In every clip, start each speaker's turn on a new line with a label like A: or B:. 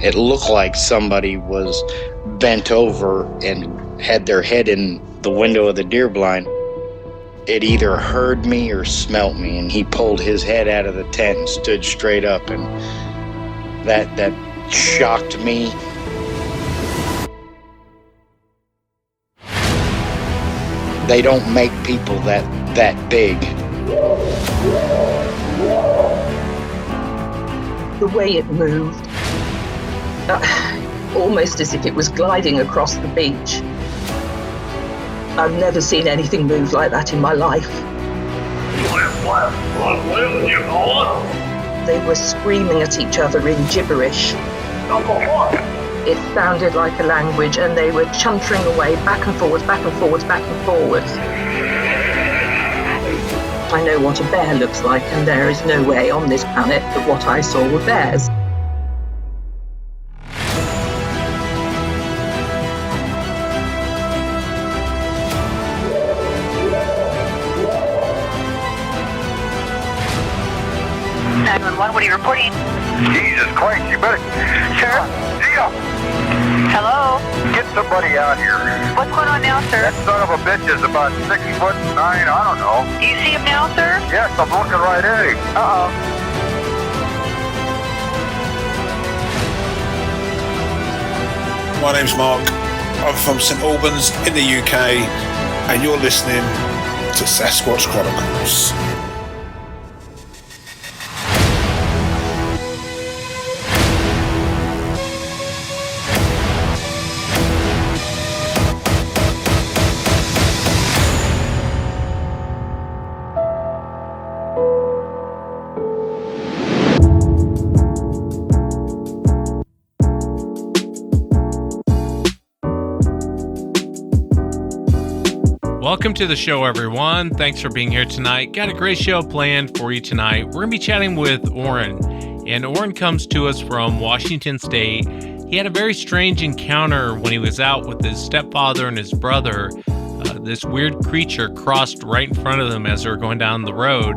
A: It looked like somebody was bent over and had their head in the window of the deer blind. It either heard me or smelt me, and he pulled his head out of the tent and stood straight up, and that shocked me. They don't make people that big.
B: The way it moved, almost as if it was gliding across the beach. I've never seen anything move like that in my life. They were screaming at each other in gibberish. It sounded like a language, and they were chuntering away back and forwards, back and forwards, back and forwards. I know what a bear looks like, and there is no way on this planet that what I saw were bears.
C: What are you reporting?
D: Jesus Christ, you better... Sheriff? Zia!
C: Hello?
D: Get somebody out here.
C: What's going on now, sir?
D: That son of a bitch is about 6'9", I don't know.
C: Do you see him now, sir?
D: Yes, I'm looking right at him.
C: Uh-oh.
E: My name's Mark. I'm from St Albans in the UK, and you're listening to Sasquatch Chronicles.
F: Welcome to the show, everyone. Thanks for being here tonight. Got a great show planned for you tonight. We're going to be chatting with Orrin, and Orrin comes to us from Washington State. He had a very strange encounter when he was out with his stepfather and his brother. This weird creature crossed right in front of them as they were going down the road.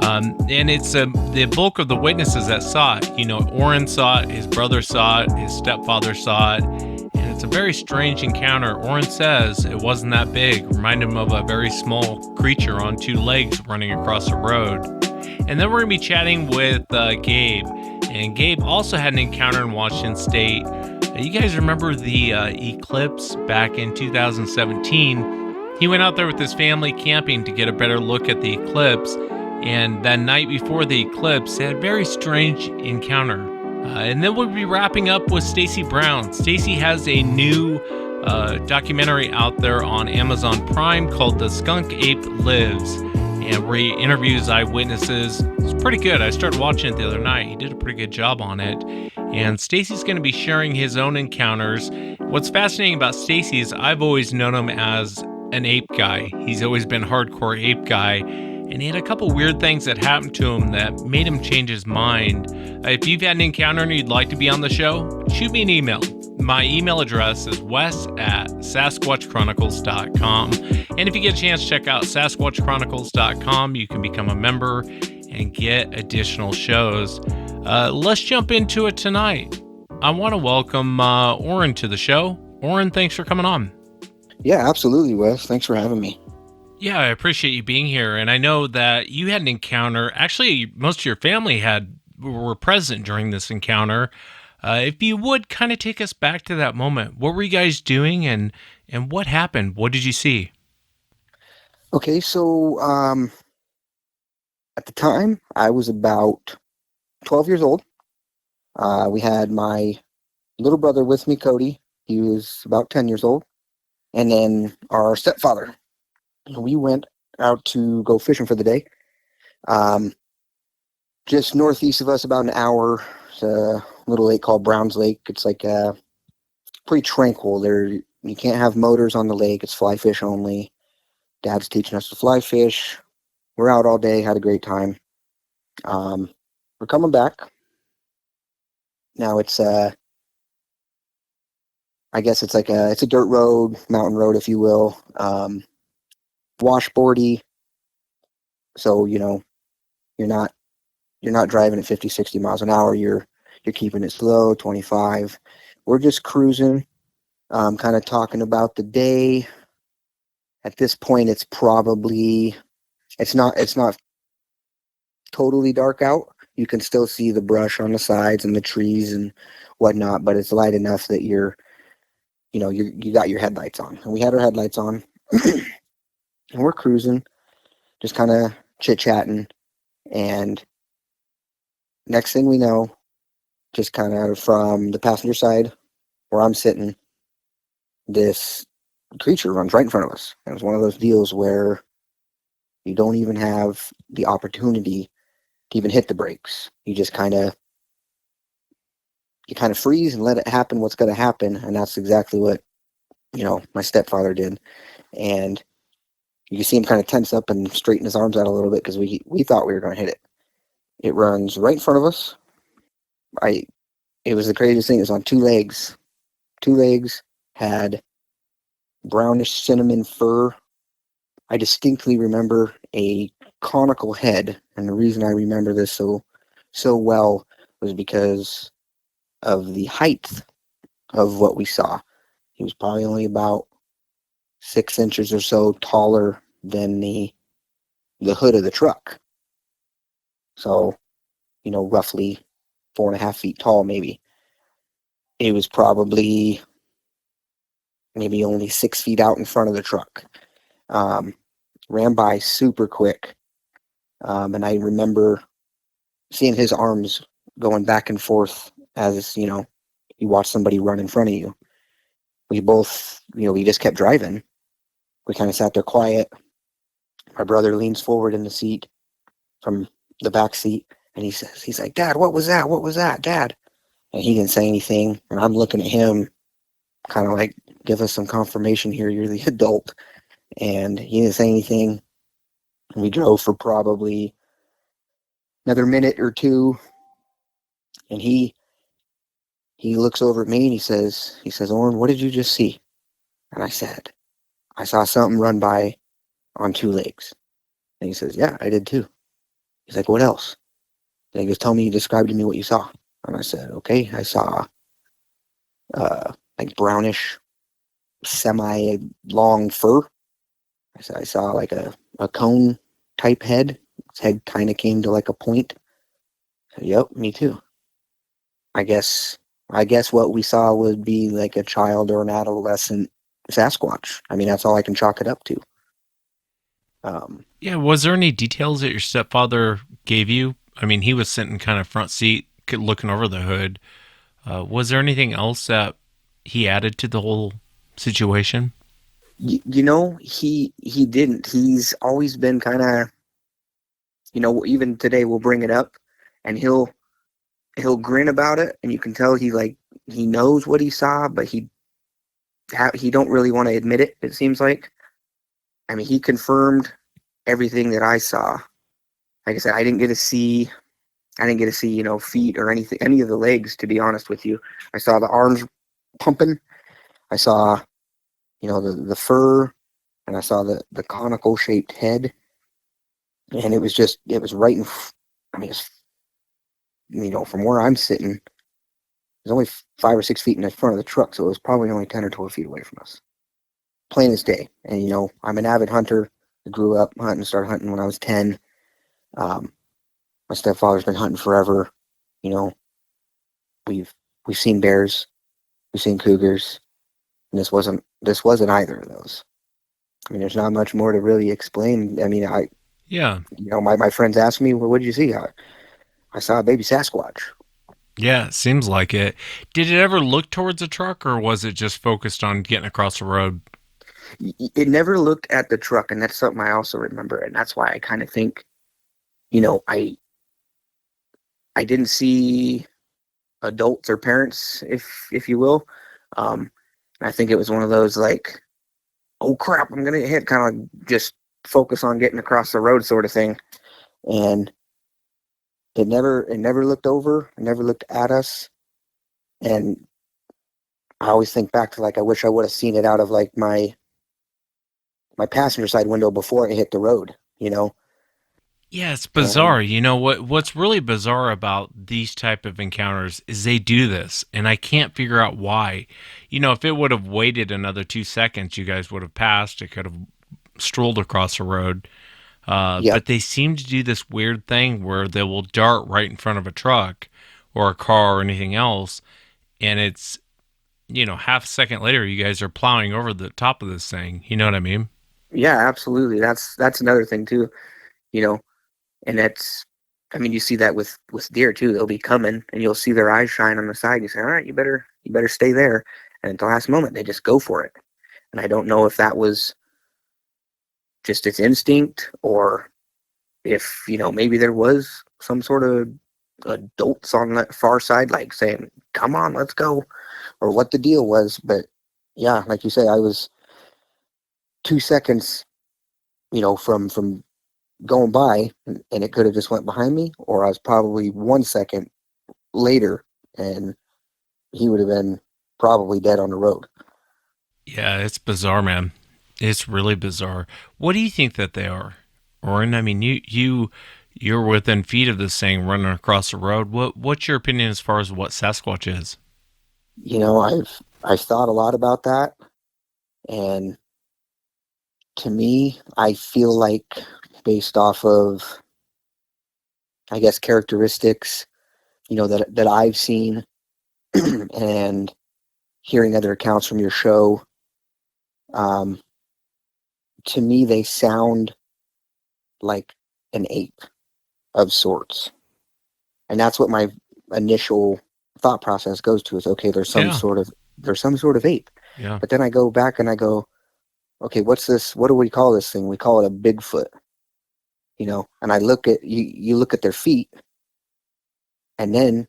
F: And it's the bulk of the witnesses that saw it. You know, Orrin saw it, his brother saw it, his stepfather saw it. And it's a very strange encounter. Orrin says it wasn't that big. Reminded him of a very small creature on two legs running across the road. And then we're going to be chatting with Gabe. And Gabe also had an encounter in Washington State. You guys remember the eclipse back in 2017? He went out there with his family camping to get a better look at the eclipse. And that night before the eclipse, they had a very strange encounter. And then we'll be wrapping up with Stacy Brown. Stacy has a new documentary out there on Amazon Prime called The Skunk Ape Lives, and where he interviews eyewitnesses. It's pretty good. I started watching it the other night. He did a pretty good job on it. And Stacy's going to be sharing his own encounters. What's fascinating about Stacy is I've always known him as an ape guy. He's always been hardcore ape guy. And he had a couple weird things that happened to him that made him change his mind. If you've had an encounter and you'd like to be on the show, shoot me an email. My email address is wes@sasquatchchronicles.com. And if you get a chance, check out sasquatchchronicles.com. You can become a member and get additional shows. Let's jump into it tonight. I want to welcome Orrin to the show. Orrin, thanks for coming on.
G: Yeah, absolutely, Wes. Thanks for having me.
F: Yeah, I appreciate you being here. And I know that you had an encounter. Actually, most of your family were present during this encounter. If you would kind of take us back to that moment. What were you guys doing and what happened? What did you see?
G: Okay, so at the time, I was about 12 years old. We had my little brother with me, Cody. He was about 10 years old. And then our stepfather. We went out to go fishing for the day. Just northeast of us, about an hour, it's a little lake called Brown's Lake. It's like pretty tranquil. You can't have motors on the lake. It's fly fish only. Dad's teaching us to fly fish. We're out all day, had a great time. We're coming back. Now it's I guess it's like it's a dirt road, mountain road, if you will. Washboardy, so you're not driving at 50-60 miles an hour. You're You're keeping it slow, 25. We're just cruising, kind of talking about the day. At this point, it's not totally dark out. You can still see the brush on the sides and the trees and whatnot, but it's light enough that you got your headlights on. And we had our headlights on, and we're cruising, just kind of chit-chatting. And next thing we know, just kind of from the passenger side where I'm sitting, this creature runs right in front of us. And it was one of those deals where you don't even have the opportunity to even hit the brakes. You just kind of freeze and let it happen what's going to happen. And that's exactly what, my stepfather did. And you can see him kind of tense up and straighten his arms out a little bit because we thought we were going to hit it. It runs right in front of us. It was the craziest thing. It was on two legs. Two legs, had brownish cinnamon fur. I distinctly remember a conical head, and the reason I remember this so well was because of the height of what we saw. He was probably only about 6 inches or so taller than the hood of the truck. So, roughly 4.5 feet tall, maybe. It was probably maybe only 6 feet out in front of the truck. Ran by super quick. And I remember seeing his arms going back and forth as, you watch somebody run in front of you. We both, we just kept driving. We kind of sat there quiet. My brother leans forward in the seat from the back seat, and he's like, "Dad, what was that? What was that, Dad?" And he didn't say anything, and I'm looking at him, kind of like, "Give us some confirmation here. You're the adult." And he didn't say anything. And we drove for probably another minute or two, and he looks over at me and he says, "Oren, what did you just see?" And I said, "I saw something run by on two legs." And he says, "Yeah, I did too." He's like, "What else?" And he goes, describe to me what you saw." And I said, "Okay, I saw like brownish, semi-long fur." I said, "I saw like a cone type head. Its head kind of came to like a point." I said, "Yep, me too." I guess what we saw would be like a child or an adolescent Sasquatch. I mean, that's all I can chalk it up to.
F: Yeah, was there any details that your stepfather gave you? I mean, he was sitting kind of front seat, looking over the hood. Was there anything else that he added to the whole situation?
G: He didn't. He's always been kind of, even today we'll bring it up, and he'll grin about it, and you can tell he knows what he saw, but he don't really want to admit it. It seems like. I mean, he confirmed everything that I saw. Like I said, I didn't get to see, feet or anything, any of the legs, to be honest with you. I saw the arms pumping. I saw, the fur, and I saw the conical shaped head. And it was right in, from where I'm sitting, it was only 5 or 6 feet in the front of the truck. So it was probably only 10 or 12 feet away from us. Plain as day. And, I'm an avid hunter. I grew up hunting, started hunting when I was 10. My stepfather's been hunting forever. We've seen bears, we've seen cougars, and this wasn't either of those. I mean, there's not much more to really explain. I mean, my friends asked me, "Well, what did you see?" I saw a baby Sasquatch.
F: Yeah, it seems like it. Did it ever look towards the truck, or was it just focused on getting across the road?
G: It never looked at the truck, and that's something I also remember, and that's why I kind of think, I didn't see adults or parents, if you will. I think it was one of those like, "Oh crap, I'm gonna get hit," kind of just focus on getting across the road sort of thing. And it never looked over, it never looked at us. And I always think back to, like, I wish I would have seen it out of like my passenger side window before it hit the road.
F: Yeah, it's
G: And
F: bizarre. You know what's really bizarre about these type of encounters is they do this and I can't figure out why. You know, if it would have waited another 2 seconds, you guys would have passed. It could have strolled across the road.
G: yep,
F: But they seem to do this weird thing where they will dart right in front of a truck or a car or anything else, and it's, half a second later, you guys are plowing over the top of this thing. You know what I mean?
G: yeah, absolutely. That's another thing too. You know, and that's, I mean, you see that with deer too. They'll be coming, and you'll see their eyes shine on the side. You say, all right, you better stay there. And at the last moment, they just go for it. And I don't know if that was just its instinct, or if maybe there was some sort of adults on that far side, like saying, "Come on, let's go," or what the deal was. But yeah, like you say, I was 2 seconds, from going by, and it could have just went behind me, or I was probably 1 second later, and he would have been probably dead on the road.
F: Yeah, it's bizarre, man. It's really bizarre. What do you think that they are, Oren? I mean, you're within feet of this thing running across the road. What's your opinion as far as what Sasquatch is?
G: I've thought a lot about that, and to me, I feel like, based off of, I guess, characteristics, that I've seen, and hearing other accounts from your show, um, to me, they sound like an ape of sorts. And that's what my initial thought process goes to, is, okay, there's some
F: Yeah,
G: sort of ape.
F: yeah.
G: But then I go back and I go, okay, what's this? What do we call this thing? We call it a Bigfoot, and I look at you look at their feet, and then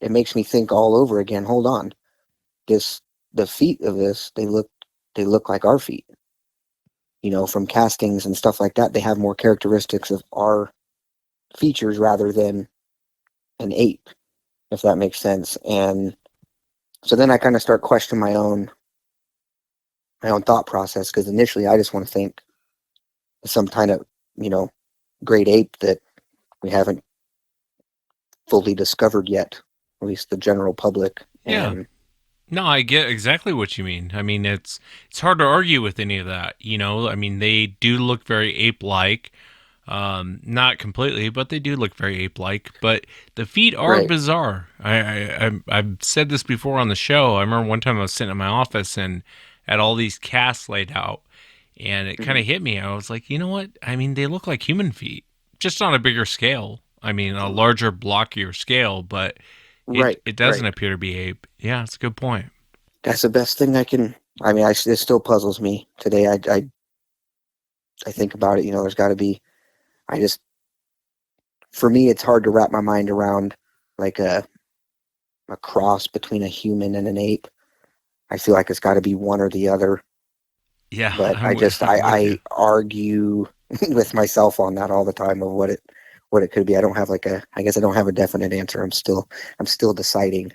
G: it makes me think all over again, hold on. The feet of this, they look like our feet. From castings and stuff like that, they have more characteristics of our features rather than an ape, if that makes sense. And so then I kind of start questioning my own thought process, because initially I just want to think some kind of, great ape that we haven't fully discovered yet, at least the general public.
F: Yeah.
G: And
F: No, I get exactly what you mean. I mean, it's hard to argue with any of that. I mean, they do look very ape-like. Not completely, but they do look very ape-like. But the feet are
G: right.
F: bizarre. I've said this before on the show. I remember one time I was sitting in my office and had all these casts laid out, and it kind
G: Mhm.
F: of hit me. I was like, you know what? I mean, they look like human feet, just on a bigger scale. I mean, a larger, blockier scale, but it
G: Right,
F: it doesn't
G: right.
F: appear to be ape. Yeah, it's a good point.
G: That's the best thing I can. I mean, it still puzzles me today. I think about it. There's got to be. I just, for me, it's hard to wrap my mind around, like a cross between a human and an ape. I feel like it's got to be one or the other.
F: Yeah,
G: But
F: I'm with you.
G: I argue with myself on that all the time, of what it could be. I don't have I guess I don't have a definite answer. I'm still deciding.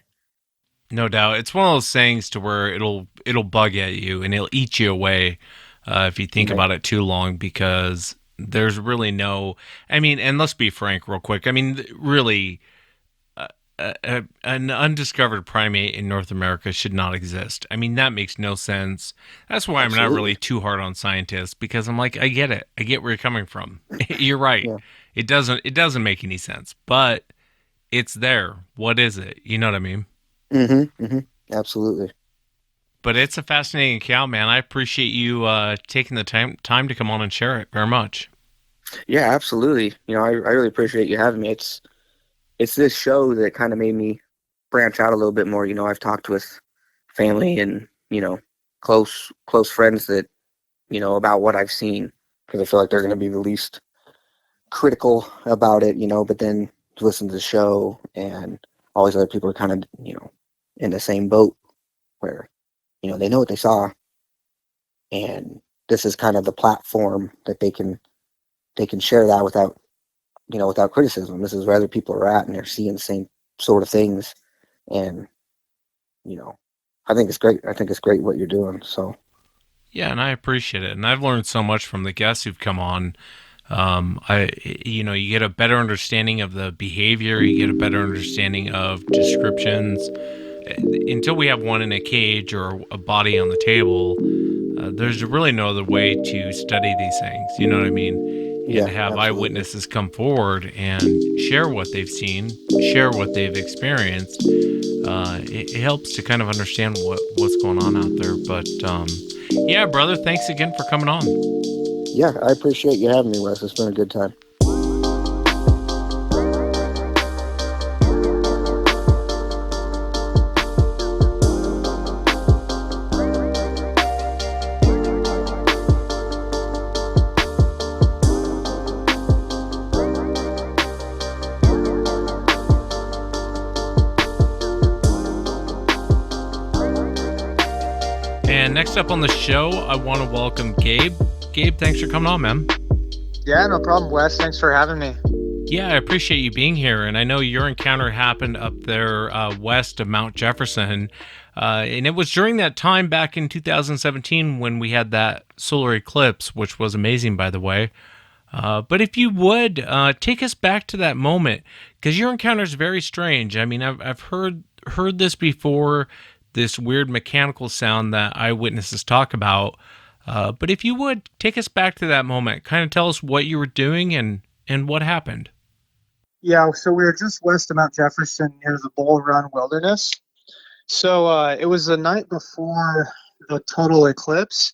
F: No doubt. It's one of those things to where it'll bug at you and it'll eat you away if you think
G: Right.
F: about it too long, because there's really no. I mean, and let's be frank, real quick. I mean, really, an undiscovered primate in North America should not exist. I mean, that makes no sense. That's why I'm not
G: Absolutely.
F: really too hard on scientists, because I'm like, I get it. I get where you're coming from. You're right.
G: Yeah.
F: It doesn't make any sense, but it's there. What is it? You know what I mean?
G: Mm-hmm. Mm-hmm. Absolutely.
F: But it's a fascinating account, man. I appreciate you taking the time to come on and share it very much.
G: Yeah, absolutely. I really appreciate you having me. It's this show that kind of made me branch out a little bit more. I've talked with family and, close friends that, about what I've seen, because I feel like they're going to be the least critical about it, but then to listen to the show, and all these other people are kind of, in the same boat, where, they know what they saw, and this is kind of the platform that they can share that without criticism. This is where other people are at, and they're seeing the same sort of things. And, you know, I think it's great. I think it's great what you're doing. So,
F: Yeah, and I appreciate it. And I've learned so much from the guests who've come on. You get a better understanding of the behavior, you get a better understanding of descriptions. Until we have one in a cage or a body on the table, there's really no other way to study these things. You know what I mean? And
G: Yeah,
F: to have
G: absolutely.
F: eyewitnesses come forward and share what they've seen, share what they've experienced, it helps to kind of understand what's going on out there. But yeah, brother, thanks again for coming on.
G: Yeah, I appreciate you having me, Wes. It's been a good time.
F: And next up on the show, I want to welcome Gabe. Gabe, thanks for coming on, man.
H: Yeah, no problem, Wes. Thanks for having me.
F: Yeah, I appreciate you being here. And I know your encounter happened up there west of Mount Jefferson. And it was during that time back in 2017 when we had that solar eclipse, which was amazing, by the way. But if you would, take us back to that moment, because your encounter is very strange. I mean, I've heard this before, this weird mechanical sound that eyewitnesses talk about. But if you would, take us back to that moment. Kind of tell us what you were doing and what happened.
H: Yeah, so we were just west of Mount Jefferson near the Bull Run Wilderness. So it was the night before the total eclipse,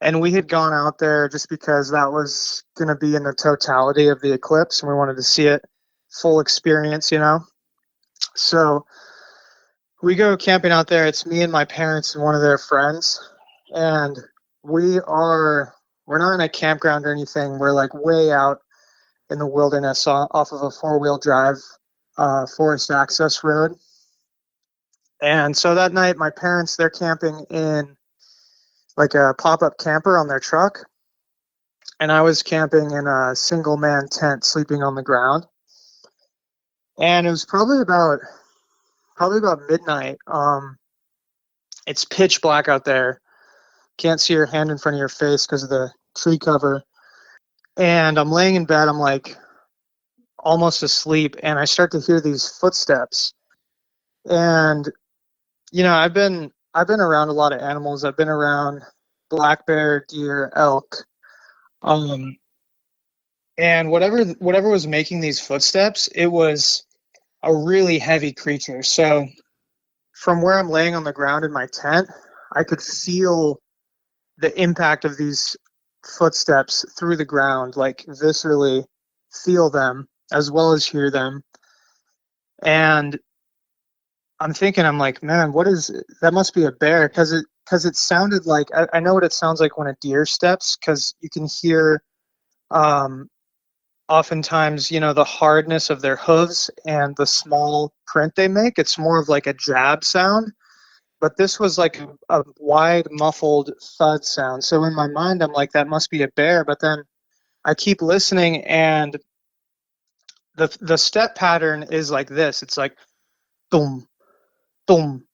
H: and we had gone out there just because that was going to be in the totality of the eclipse, and we wanted to see it full experience, So we go camping out there. It's me and my parents and one of their friends, and we're not in a campground or anything. We're like way out in the wilderness off of a 4-wheel drive forest access road. And so that night, my parents, they're camping in like a pop-up camper on their truck. And I was camping in a single man tent, sleeping on the ground. And it was probably about midnight. It's pitch black out there. Can't see your hand in front of your face because of the tree cover. And I'm laying in bed. I'm like almost asleep, and I start to hear these footsteps. And I've been around a lot of animals. I've been around black bear, deer, elk, and whatever was making these footsteps, it was a really heavy creature. So from where I'm laying on the ground in my tent, I could feel the impact of these footsteps through the ground, like viscerally feel them as well as hear them. And I'm like, man, what is it? That must be a bear, because it sounded like, I know what it sounds like when a deer steps, because you can hear oftentimes, the hardness of their hooves and the small print they make. It's more of like a jab sound, but this was like a wide muffled thud sound. So in my mind, I'm like, that must be a bear. But then I keep listening, and the step pattern is like this. It's like boom, boom,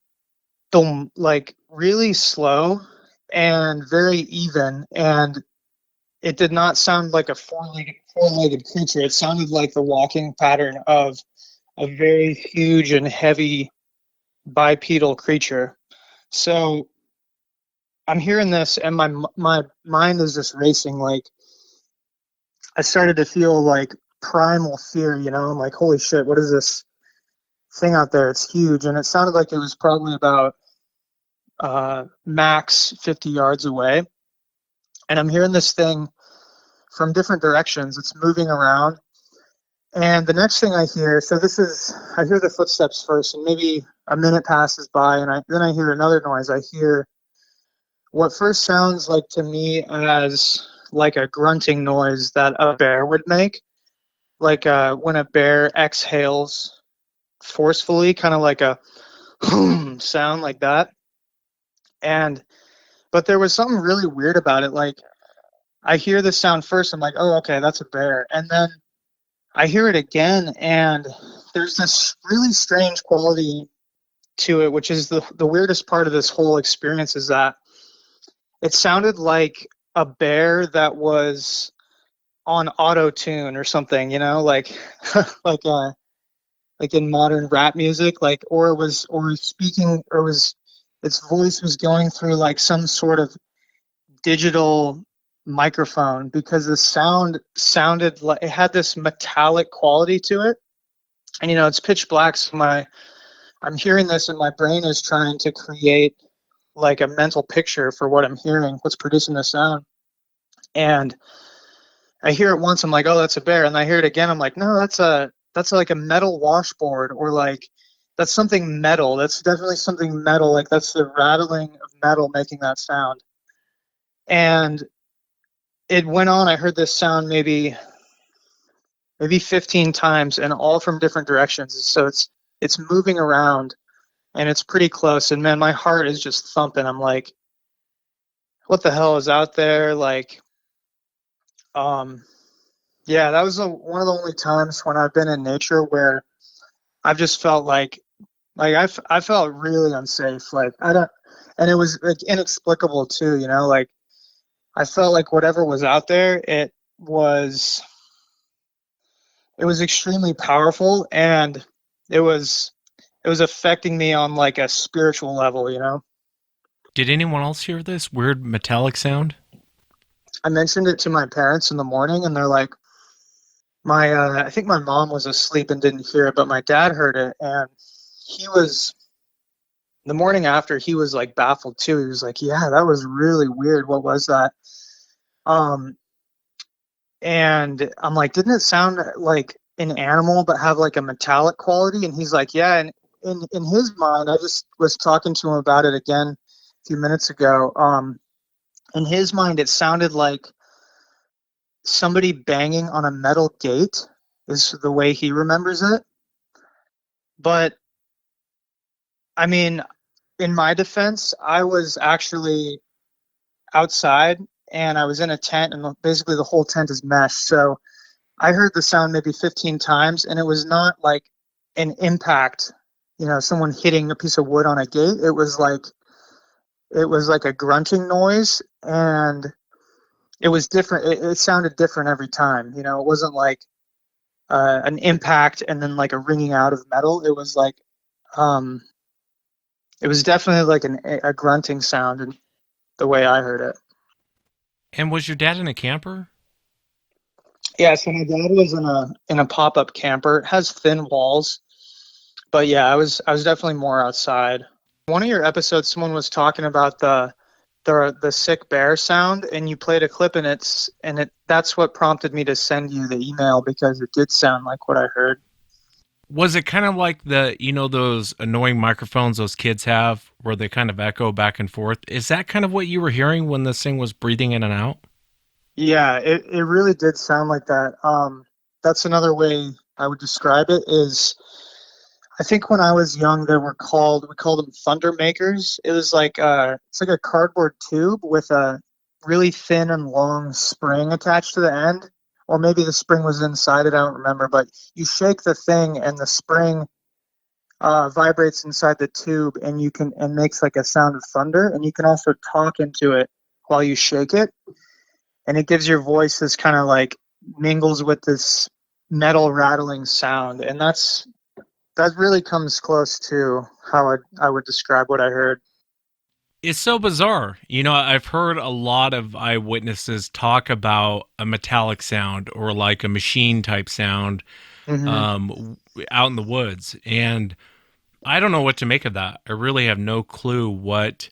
H: boom, like really slow and very even. And it did not sound like a four-legged creature. It sounded like the walking pattern of a very huge and heavy bipedal creature. So I'm hearing this, and my mind is just racing. Like, I started to feel like primal fear. I'm like, holy shit, what is this thing out there? It's huge. And it sounded like it was probably about max 50 yards away. And I'm hearing this thing from different directions. It's moving around. And the next thing I hear, I hear the footsteps first, and maybe a minute passes by, and then I hear another noise. I hear what first sounds like to me as like a grunting noise that a bear would make, like when a bear exhales forcefully, kind of like a boom sound like that. But there was something really weird about it. Like, I hear the sound first, I'm like, oh, okay, that's a bear. And then I hear it again, and there's this really strange quality to it, which is the weirdest part of this whole experience, is that it sounded like a bear that was on auto tune or something, you know, like like in modern rap music, like or was speaking or was its voice was going through like some sort of digital microphone because the sound sounded like it had this metallic quality to it. And you know, it's pitch black, so I'm hearing this and my brain is trying to create like a mental picture for what I'm hearing, what's producing the sound. And I hear it once, I'm like, oh, that's a bear. And I hear it again, I'm like, no, that's like a metal washboard, or like that's something metal. That's definitely something metal. Like that's the rattling of metal making that sound. And it went on. I heard this sound maybe 15 times, and all from different directions. So it's moving around, and it's pretty close. And man, my heart is just thumping. I'm like, what the hell is out there? Like, yeah, that was one of the only times when I've been in nature where I've just felt like I felt really unsafe. Like I don't, and it was like inexplicable too. You know, like I felt like whatever was out there, was it was extremely powerful, and it was affecting me on like a spiritual level. You know.
F: Did anyone else hear this weird metallic sound?
H: I mentioned it to my parents in the morning, and they're like, I think my mom was asleep and didn't hear it, but my dad heard it, and he was the morning after, he was like baffled too. He was like, yeah, that was really weird. What was that? Um, and I'm like, didn't it sound like an animal but have like a metallic quality? And he's like, yeah. And in his mind, I just was talking to him about it again a few minutes ago. In his mind, it sounded like somebody banging on a metal gate is the way he remembers it. But I mean, in my defense, I was actually outside and I was in a tent, and basically the whole tent is mesh. So I heard the sound maybe 15 times, and it was not like an impact, you know, someone hitting a piece of wood on a gate. It was like a grunting noise, and it was different. It sounded different every time. You know, it wasn't like an impact and then like a ringing out of metal. It was like it was definitely like a grunting sound, and the way I heard it.
F: And was your dad in a camper?
H: Yeah, so my dad was in a pop-up camper. It has thin walls, but yeah, I was definitely more outside. One of your episodes, someone was talking about the sick bear sound, and you played a clip, and that's what prompted me to send you the email, because it did sound like what I heard.
F: Was it kind of like those annoying microphones those kids have where they kind of echo back and forth? Is that kind of what you were hearing when this thing was breathing in and out?
H: Yeah, it really did sound like that. That's another way I would describe it is, I think when I was young, we called them thunder makers. It was like it's like a cardboard tube with a really thin and long spring attached to the end, or maybe the spring was inside it. I don't remember, but you shake the thing and the spring vibrates inside the tube, and makes like a sound of thunder. And you can also talk into it while you shake it, and it gives your voice this kind of like mingles with this metal rattling sound, and that really comes close to how I would describe what I heard.
F: It's so bizarre. I've heard a lot of eyewitnesses talk about a metallic sound or like a machine type sound out in the woods. And I don't know what to make of that. I really have no clue what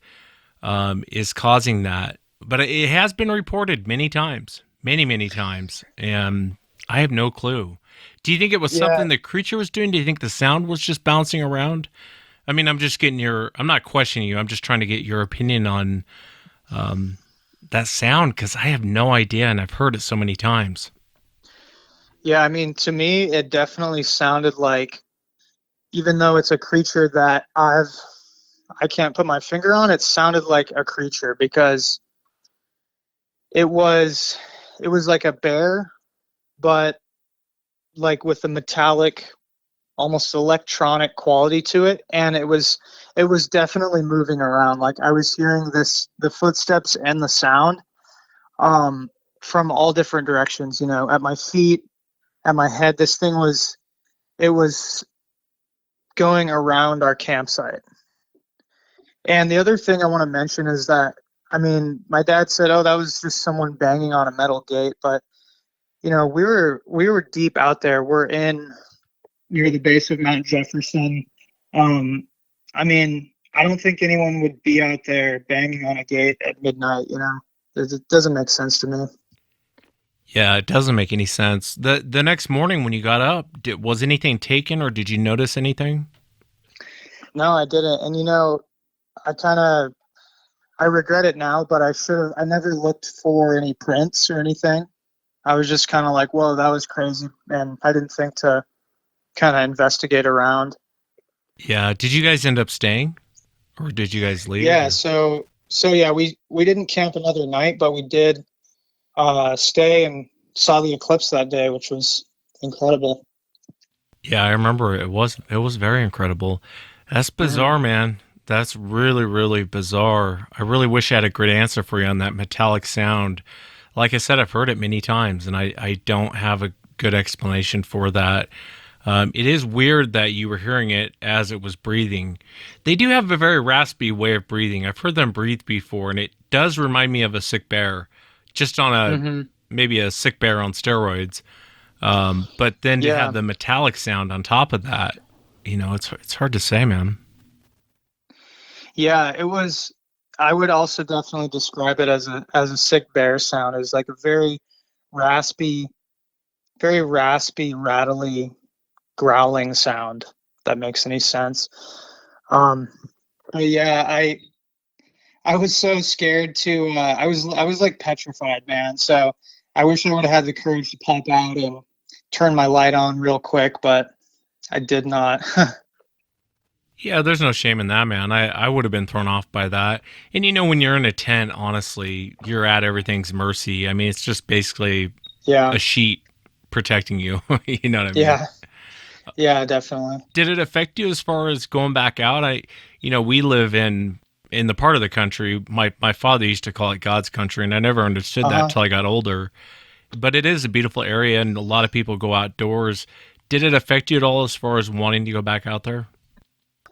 F: is causing that. But it has been reported many times, many, many times. And I have no clue. Do you think it was something the creature was doing? Do you think the sound was just bouncing around? I mean, I'm not questioning you. I'm just trying to get your opinion on that sound, because I have no idea, and I've heard it so many times.
H: Yeah, I mean, to me, it definitely sounded like, even though it's a creature that I can't put my finger on, it sounded like a creature, because it was like a bear, but like with a metallic, almost electronic quality to it, and it was definitely moving around. Like I was hearing the footsteps and the sound, from all different directions, at my feet, at my head. It was going around our campsite. And the other thing I want to mention is that, my dad said, oh, that was just someone banging on a metal gate. But, we were deep out there. We're near the base of Mount Jefferson. I don't think anyone would be out there banging on a gate at midnight, It doesn't make sense to me.
F: Yeah, it doesn't make any sense. The next morning when you got up, was anything taken or did you notice anything?
H: No, I didn't. And I regret it now, but I never looked for any prints or anything. I was just kind of like, whoa, that was crazy. And I didn't think to kind of investigate around.
F: Yeah. Did you guys end up staying or did you guys leave?
H: Yeah. So yeah, we didn't camp another night, but we did stay and saw the eclipse that day, which was incredible.
F: Yeah, I remember it was very incredible. That's bizarre, man. That's really, really bizarre. I really wish I had a great answer for you on that metallic sound. Like I said, I've heard it many times, and I don't have a good explanation for that. It is weird that you were hearing it as it was breathing. They do have a very raspy way of breathing. I've heard them breathe before, and it does remind me of a sick bear, just on maybe a sick bear on steroids. But then to have the metallic sound on top of that, it's hard to say, man.
H: Yeah, it was. I would also definitely describe it as a sick bear sound. It's like a very raspy, rattly, growling sound. If that makes any sense. But yeah, I was so scared to. I was like petrified, man. So I wish I would have had the courage to pop out and turn my light on real quick, but I did not.
F: Yeah, there's no shame in that, man. I would have been thrown off by that. And when you're in a tent, honestly, you're at everything's mercy. I mean, it's just basically a sheet protecting you. You know what I mean?
H: Yeah. Yeah, definitely.
F: Did it affect you as far as going back out? We live in the part of the country. My father used to call it God's country, and I never understood that till I got older. But it is a beautiful area, and a lot of people go outdoors. Did it affect you at all as far as wanting to go back out there?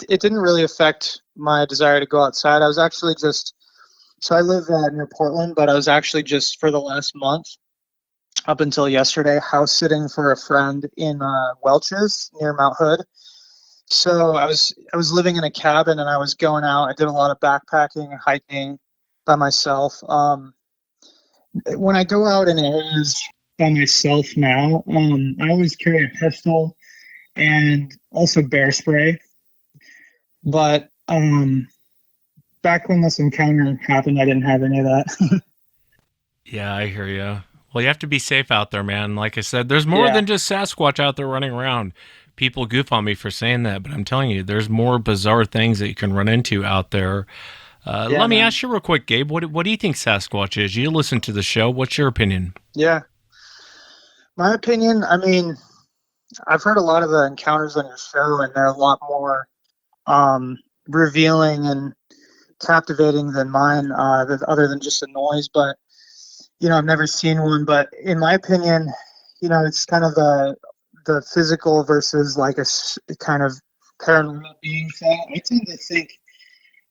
H: It didn't really affect my desire to go outside. I was actually so I live near Portland, but I was actually just for the last month, up until yesterday, house sitting for a friend in Welch's near Mount Hood. So I was living in a cabin and I was going out. I did a lot of backpacking and hiking by myself. When I go out in areas by myself now, I always carry a pistol and also bear spray. But back when this encounter happened, I didn't have any of that.
F: Yeah, I hear you. Well, you have to be safe out there, man. Like I said, there's more than just Sasquatch out there running around. People goof on me for saying that, but I'm telling you, there's more bizarre things that you can run into out there. Let me ask you real quick, Gabe. What do you think Sasquatch is? You listen to the show. What's your opinion?
H: Yeah. My opinion, I've heard a lot of the encounters on your show, and they're a lot more revealing and captivating than mine, other than just a noise. But I've never seen one. But in my opinion, it's kind of the physical versus like a kind of paranormal being thing. I tend to think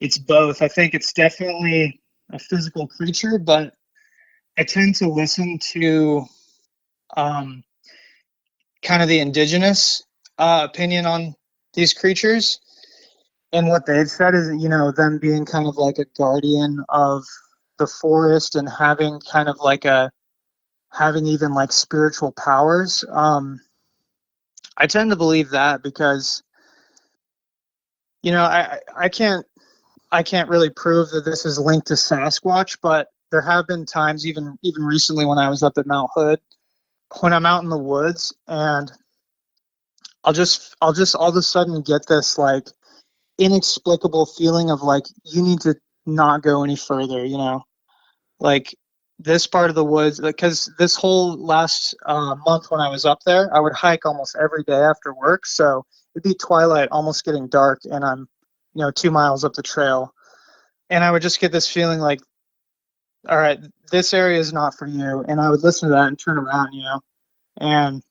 H: it's both. I think it's definitely a physical creature, but I tend to listen to kind of the indigenous opinion on these creatures. And what they've said is, them being kind of like a guardian of the forest and having kind of like having even like spiritual powers. I tend to believe that because, I can't really prove that this is linked to Sasquatch, but there have been times, even recently when I was up at Mount Hood, when I'm out in the woods and I'll just all of a sudden get this like inexplicable feeling of like you need to not go any further, like this part of the woods, because this whole last month when I was up there, I would hike almost every day after work, so it'd be twilight, almost getting dark, and I'm 2 miles up the trail, and I would just get this feeling like all right, this area is not for you. And I would listen to that and turn around, And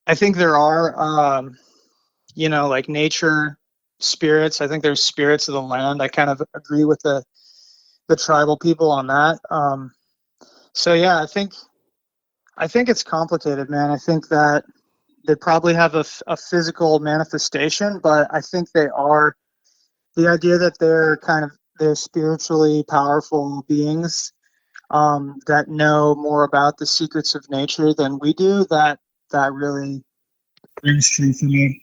H: I think there are, like nature spirits. I think there's spirits of the land. I kind of agree with the tribal people on that. So yeah, I think it's complicated, man. I think that they probably have a physical manifestation, but I think they are the idea that they're spiritually powerful beings that know more about the secrets of nature than we do. That really rings true for me.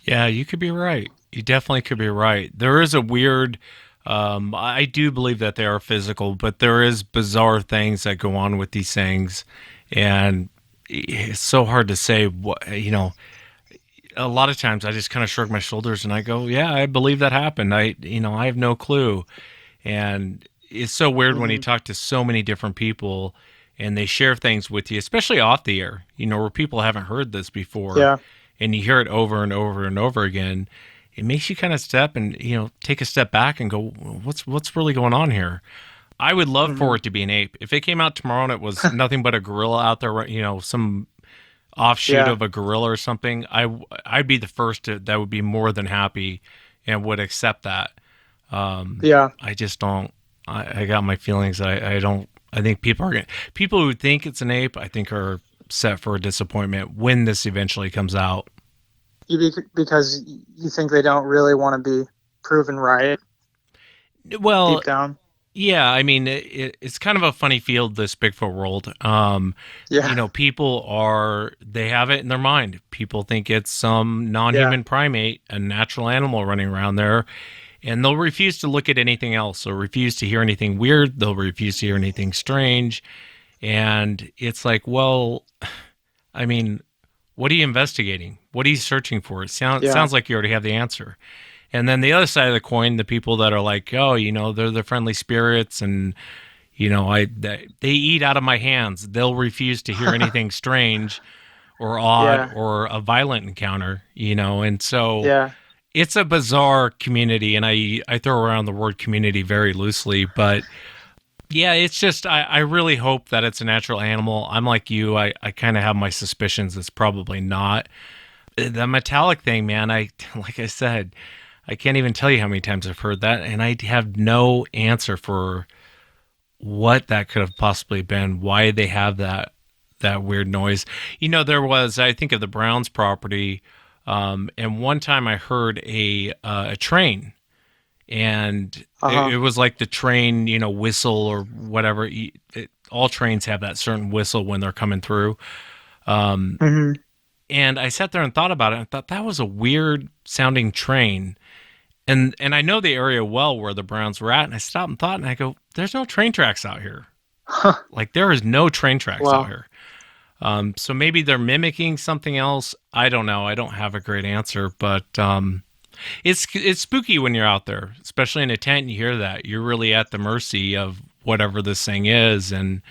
F: Yeah, you could be right. You definitely could be right. There is a weird. I do believe that they are physical, but there is bizarre things that go on with these things, and it's so hard to say what a lot of times I just kind of shrug my shoulders and I go, yeah, I believe that happened. I have no clue. And it's so weird when you talk to so many different people and they share things with you, especially off the air, where people haven't heard this before.
H: Yeah.
F: And you hear it over and over and over again. It makes you kind of take a step back and go, what's really going on here? I would love for it to be an ape. If it came out tomorrow and it was nothing but a gorilla out there, some offshoot of a gorilla or something, I'd be the first that would be more than happy and would accept that. I just don't. I got my feelings. I don't. I think people who think it's an ape, I think, are set for a disappointment when this eventually comes out.
H: Because you think they don't really want to be proven right.
F: Well,
H: deep down.
F: Yeah, I mean, it's kind of a funny field, this Bigfoot world. People they have it in their mind. People think it's some non-human primate, a natural animal running around there, and they'll refuse to look at anything else. They'll refuse to hear anything weird. They'll refuse to hear anything strange. And it's like, well, I mean, what are you investigating? What are you searching for? It sounds like you already have the answer. And then the other side of the coin, the people that are like, oh, they're the friendly spirits and, they eat out of my hands. They'll refuse to hear anything strange or odd or a violent encounter, And so it's a bizarre community. And I throw around the word community very loosely. But, yeah, it's just I really hope that it's a natural animal. I'm like you. I kind of have my suspicions it's probably not. The metallic thing, man, like I said, I can't even tell you how many times I've heard that, and I have no answer for what that could have possibly been, why they have that weird noise. There was, I think of the Browns property, and one time I heard a train, and it was like the train, whistle or whatever. All trains have that certain whistle when they're coming through. And I sat there and thought about it, and thought that was a weird sounding train. And I know the area well where the Browns were at, and I stopped and thought, and I go, there's no train tracks out here. Like, there is no train tracks out here. So maybe they're mimicking something else. I don't know. I don't have a great answer, but it's spooky when you're out there, especially in a tent and you hear that. You're really at the mercy of whatever this thing is, and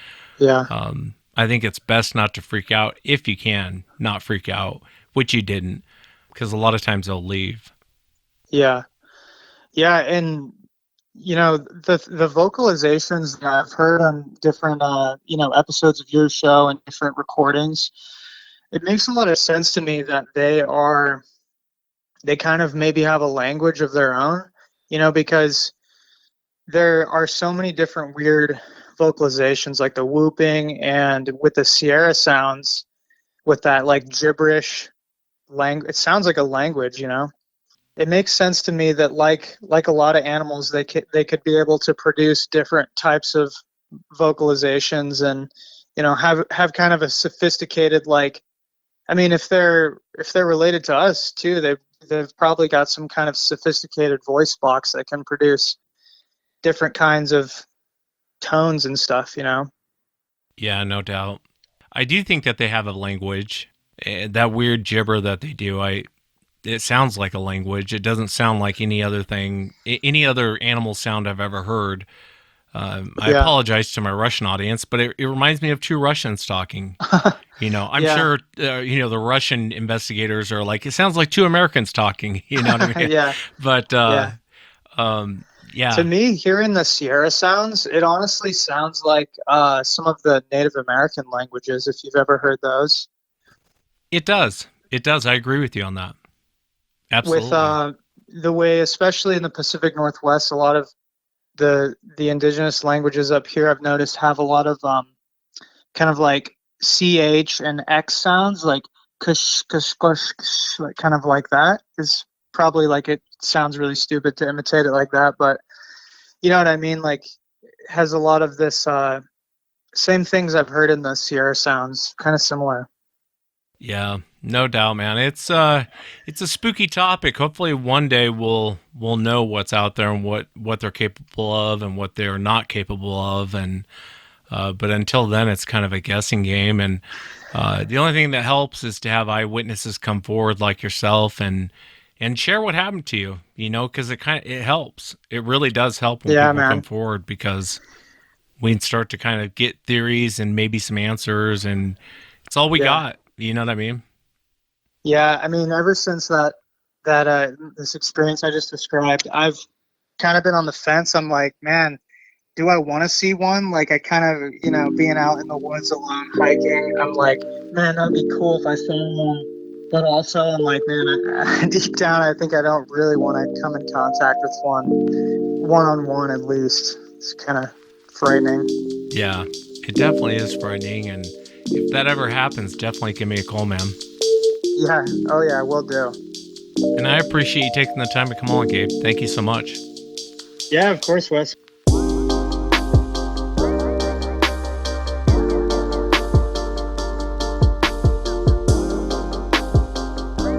F: I think it's best not to freak out if you can not freak out, which you didn't, because a lot of times they'll leave.
H: Yeah, and the vocalizations that I've heard on different episodes of your show and different recordings, it makes a lot of sense to me that they kind of maybe have a language of their own, because there are so many different weird vocalizations, like the whooping and with the Sierra sounds, with that like gibberish language. It sounds like a language, It makes sense to me that like a lot of animals, they could be able to produce different types of vocalizations and have kind of a sophisticated, like, I mean, if they're related to us too, they've probably got some kind of sophisticated voice box that can produce different kinds of tones and stuff,
F: Yeah, no doubt. I do think that they have a language. That weird gibber that they do, it sounds like a language. It doesn't sound like any other animal sound I've ever heard. I apologize to my Russian audience, but it reminds me of two Russians talking. I'm sure, the Russian investigators are like, it sounds like two Americans talking, you know what I mean?
H: Yeah.
F: But, Yeah.
H: To me, hearing the Sierra sounds, it honestly sounds like some of the Native American languages, if you've ever heard those.
F: It does. It does. I agree with you on that.
H: With
F: Absolutely.
H: the way, especially in the Pacific Northwest, a lot of the indigenous languages up here I've noticed have a lot of kind of like ch and x sounds, like kush kush kush, kush, like kind of like that. Is probably like, it sounds really stupid to imitate it like that, but you know what I mean, like it has a lot of this same things I've heard in the Sierra sounds, kind of similar.
F: Yeah, no doubt, man. It's a spooky topic. Hopefully one day we'll know what's out there and what they're capable of and what they're not capable of, and but until then it's kind of a guessing game, and the only thing that helps is to have eyewitnesses come forward like yourself and share what happened to you, because it helps. It really does help when
H: Yeah,
F: people come
H: man.
F: forward, because we can start to kind of get theories and maybe some answers, and it's all we
H: Yeah.
F: got. You know what I mean?
H: Yeah, I mean, ever since that this experience I just described, I've kind of been on the fence. I'm like, man, do I want to see one? Like, I kind of, being out in the woods alone hiking, I'm like, man, that'd be cool if I saw one. But also, I'm like, man, deep down, I think I don't really want to come in contact with one on one at least. It's kind of frightening.
F: Yeah, it definitely is frightening. And if that ever happens, definitely give me a call, man.
H: Yeah. Oh, yeah, will do.
F: And I appreciate you taking the time to come on, Gabe. Thank you so much.
H: Yeah, of course, Wes.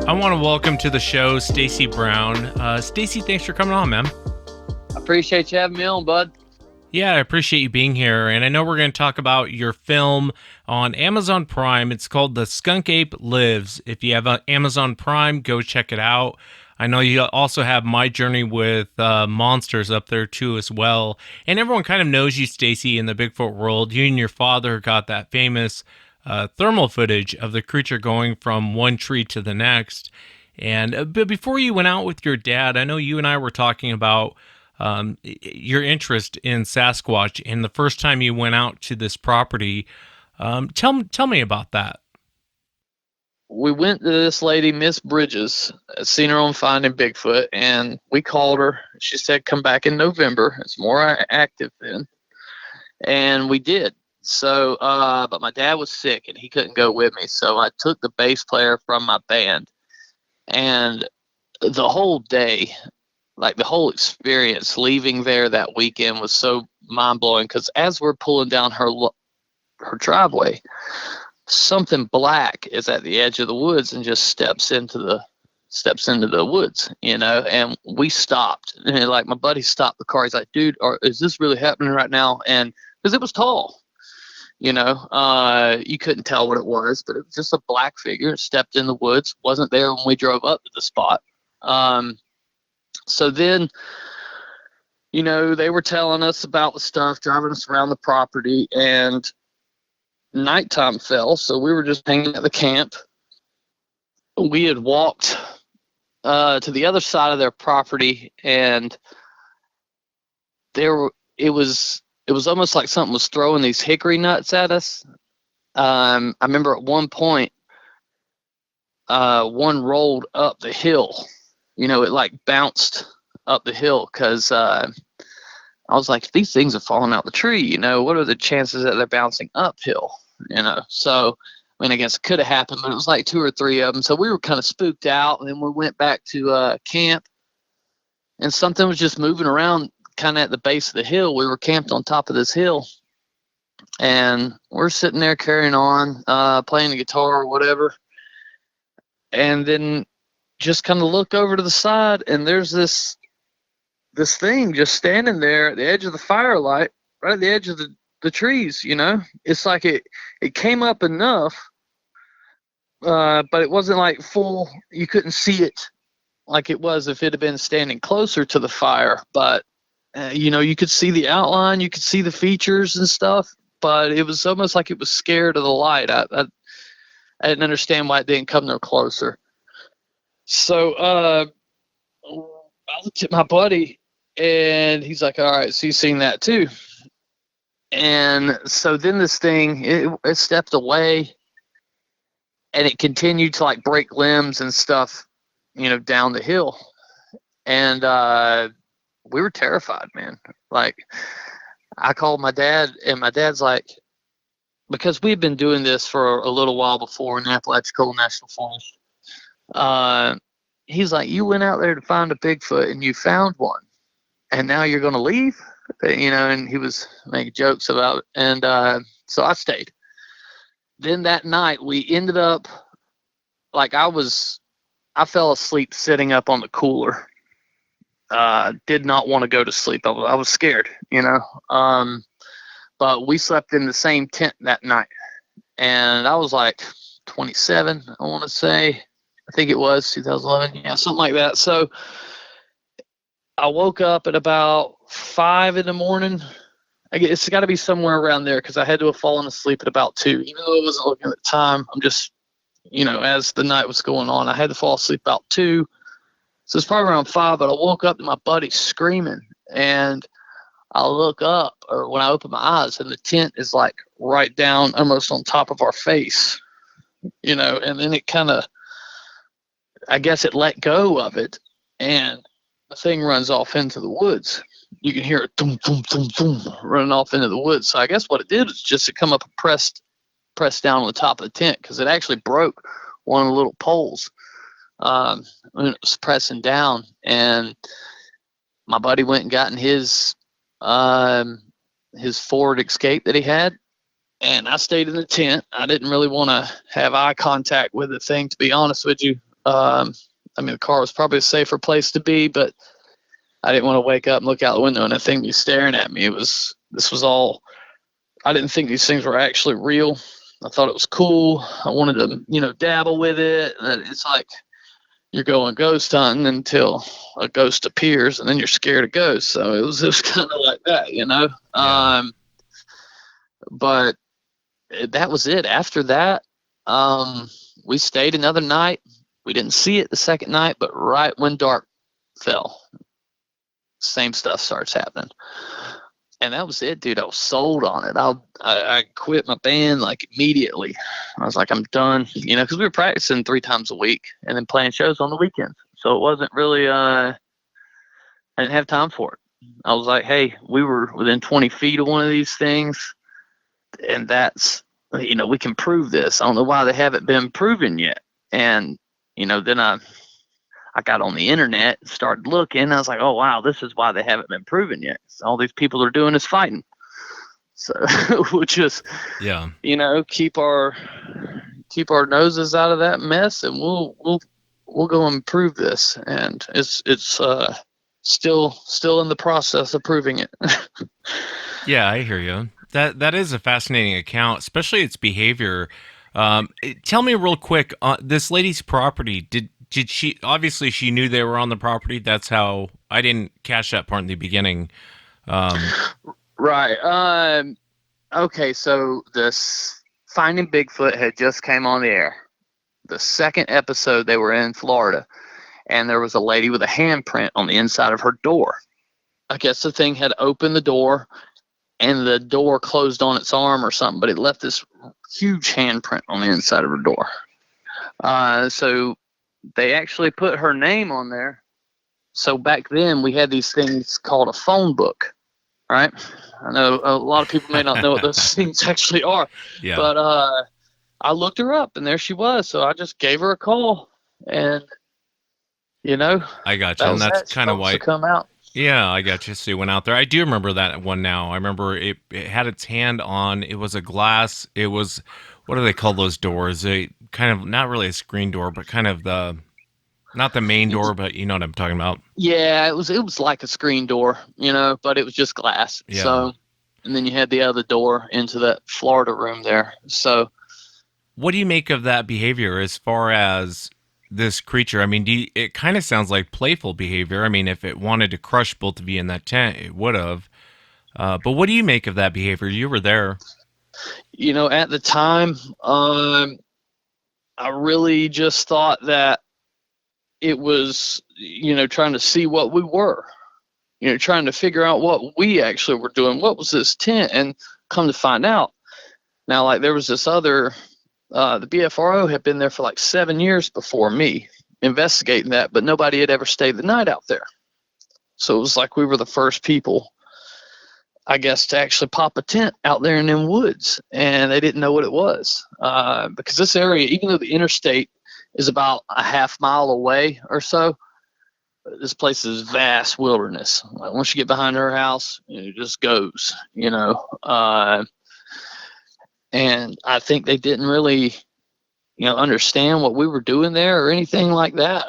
F: I want to welcome to the show Stacy Brown. Stacy, thanks for coming on, man.
I: Appreciate you having me on, bud.
F: Yeah, I appreciate you being here. And I know we're going to talk about your film on Amazon Prime. It's called The Skunk Ape Lives. If you have Amazon Prime, go check it out. I know you also have My Journey with Monsters up there too as well. And everyone kind of knows you, Stacy, in the Bigfoot world. You and your father got that famous thermal footage of the creature going from one tree to the next. And but before you went out with your dad, I know you and I were talking about your interest in Sasquatch and the first time you went out to this property. Tell me about that.
I: We went to this lady, Miss Bridges, seen her on Finding Bigfoot, and we called her. She said, come back in November. It's more active then. And we did. So, but my dad was sick and he couldn't go with me. So I took the bass player from my band, and the whole day, like the whole experience leaving there that weekend was so mind blowing. Because as we're pulling down her driveway, something black is at the edge of the woods and just steps into the woods, and we stopped. And like my buddy stopped the car. He's like, dude, is this really happening right now? And because it was tall, you couldn't tell what it was, but it was just a black figure. It stepped in the woods, wasn't there when we drove up to the spot. So then, they were telling us about the stuff, driving us around the property, and nighttime fell. So we were just hanging at the camp. We had walked to the other side of their property, and it was almost like something was throwing these hickory nuts at us. I remember at one point, one rolled up the hill. It like bounced up the hill, because I was like, these things are falling out the tree. What are the chances that they're bouncing uphill? So I mean, I guess it could have happened, but it was like 2 or 3 of them. So we were kind of spooked out, and then we went back to camp, and something was just moving around kind of at the base of the hill. We were camped on top of this hill, and we're sitting there carrying on, playing the guitar or whatever, and then just kind of look over to the side, and there's this thing just standing there at the edge of the firelight, right at the edge of the trees. It's like it came up enough, but it wasn't like full. You couldn't see it like it was if it had been standing closer to the fire, but you could see the outline, you could see the features and stuff, but it was almost like it was scared of the light. I didn't understand why it didn't come no closer. So I looked at my buddy, And he's like, all right, so you've seen that too. And so then this thing, it stepped away, and it continued to like break limbs and stuff, down the hill. And we were terrified, man. Like, I called my dad, and my dad's like, because we've been doing this for a little while before in Apalachicola National Forest. He's like, you went out there to find a Bigfoot and you found one, and now you're going to leave? And he was making jokes about it. And so I stayed. Then that night we ended up, like, I fell asleep sitting up on the cooler. Did not want to go to sleep. I was scared, but we slept in the same tent that night. And I was like 27, I want to say. I think it was 2011. Yeah, something like that. So I woke up at about 5 in the morning. It's got to be somewhere around there because I had to have fallen asleep at about 2. Even though I wasn't looking at the time, I'm just, as the night was going on, I had to fall asleep about 2. So it's probably around 5, but I woke up to my buddy screaming. And I look up, or when I open my eyes, and the tent is like right down almost on top of our face, and then it kind of, I guess it let go of it, and the thing runs off into the woods. You can hear it boom, boom, boom, boom, running off into the woods. So I guess what it did was just to come up and press down on the top of the tent, because it actually broke one of the little poles when it was pressing down. And my buddy went and got in his Ford Escape that he had, and I stayed in the tent. I didn't really want to have eye contact with the thing, to be honest with you. The car was probably a safer place to be, but I didn't want to wake up and look out the window and that thing be staring at me. I didn't think these things were actually real. I thought it was cool. I wanted to, dabble with it. It's like you're going ghost hunting until a ghost appears, and then you're scared of ghosts. So it was just kind of like that,
F: Yeah.
I: But that was it. After that, we stayed another night. We didn't see it the second night, but right when dark fell, same stuff starts happening. And that was it, dude. I was sold on it. I quit my band like immediately. I was like, I'm done, because we were practicing 3 times a week and then playing shows on the weekends. So it wasn't really, I didn't have time for it. I was like, hey, we were within 20 feet of one of these things, and that's, we can prove this. I don't know why they haven't been proven yet. And, then I got on the internet and started looking. I was like, oh, wow, this is why they haven't been proven yet. So all these people are doing is fighting. So we'll just, keep our noses out of that mess, and we'll go and prove this. And it's still in the process of proving it.
F: Yeah, I hear you. That is a fascinating account, especially its behavior. Tell me real quick, this lady's property, did she, obviously she knew they were on the property. That's how, I didn't catch that part in the beginning.
I: Right. Okay, so this Finding Bigfoot had just came on the air. The second episode, they were in Florida, and there was a lady with a handprint on the inside of her door. I guess the thing had opened the door, and the door closed on its arm or something, but it left this huge handprint on the inside of her door. So they actually put her name on there. So back then we had these things called a phone book, right? I know a lot of people may not know what those things actually are, but I looked her up, and there she was. So I just gave her a call, and
F: I got you, and that's kind of why.
I: Come out.
F: Yeah, I got you. So you went out there. I do remember that one now. I remember it had its hand on. It was a glass. It was, what do they call those doors? A kind of, not really a screen door, but kind of not the main door, but you know what I'm talking about.
I: Yeah, it was like a screen door, but it was just glass.
F: Yeah.
I: So, and then you had the other door into that Florida room there. So,
F: what do you make of that behavior as far as this creature? I mean, it kind of sounds like playful behavior. I mean, if it wanted to crush both of you in that tent, it would have. But what do you make of that behavior? You were there.
I: At the time, I really just thought that it was, trying to see what we were. trying to figure out what we actually were doing. What was this tent? And come to find out, now, like, there was this other, the BFRO had been there for like 7 years before me investigating that, but nobody had ever stayed the night out there. So it was like we were the first people, I guess, to actually pop a tent out there in them woods, and they didn't know what it was. Because this area, even though the interstate is about a half mile away or so, this place is vast wilderness. Like, once you get behind her house, it just goes, and I think they didn't really, understand what we were doing there or anything like that.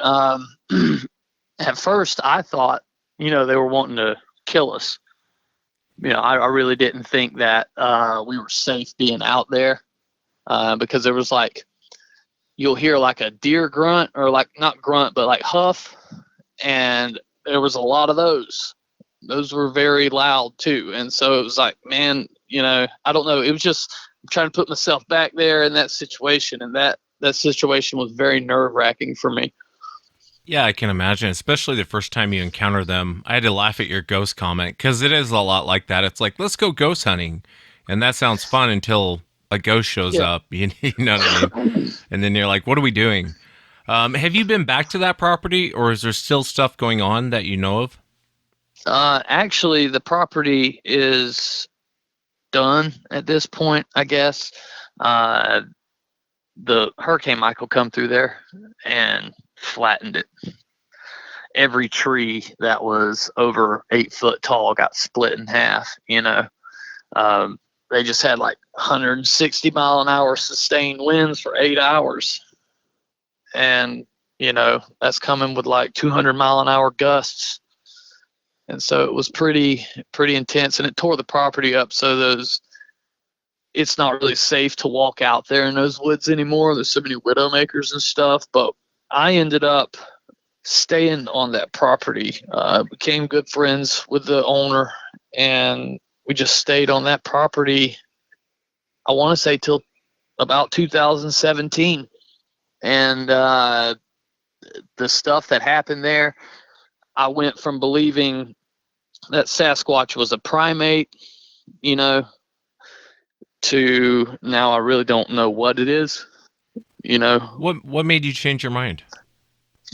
I: At first, I thought, they were wanting to kill us. I really didn't think that we were safe being out there, because there was like, you'll hear like a deer grunt, or like not grunt, but like huff. And there was a lot of those. Those were very loud too. And so it was like, man, I don't know. It was just, I'm trying to put myself back there in that situation. And that situation was very nerve wracking for me.
F: Yeah, I can imagine, especially the first time you encounter them. I had to laugh at your ghost comment, because it is a lot like that. It's like, let's go ghost hunting. And that sounds fun until a ghost shows up. You know what I mean? And then you're like, what are we doing? Have you been back to that property, or is there still stuff going on that you know of?
I: Actually, the property is done at this point, I guess. The Hurricane Michael come through there and flattened it. Every tree that was over 8 foot tall got split in half. They just had like 160 mile an hour sustained winds for 8 hours. And, that's coming with like 200 mile an hour gusts. And so it was pretty intense, and it tore the property up. So it's not really safe to walk out there in those woods anymore. There's so many widowmakers and stuff. But I ended up staying on that property, became good friends with the owner, and we just stayed on that property, I want to say till about 2017. And the stuff that happened there, I went from believing that Sasquatch was a primate, to now I really don't know what it is,
F: What made you change your mind?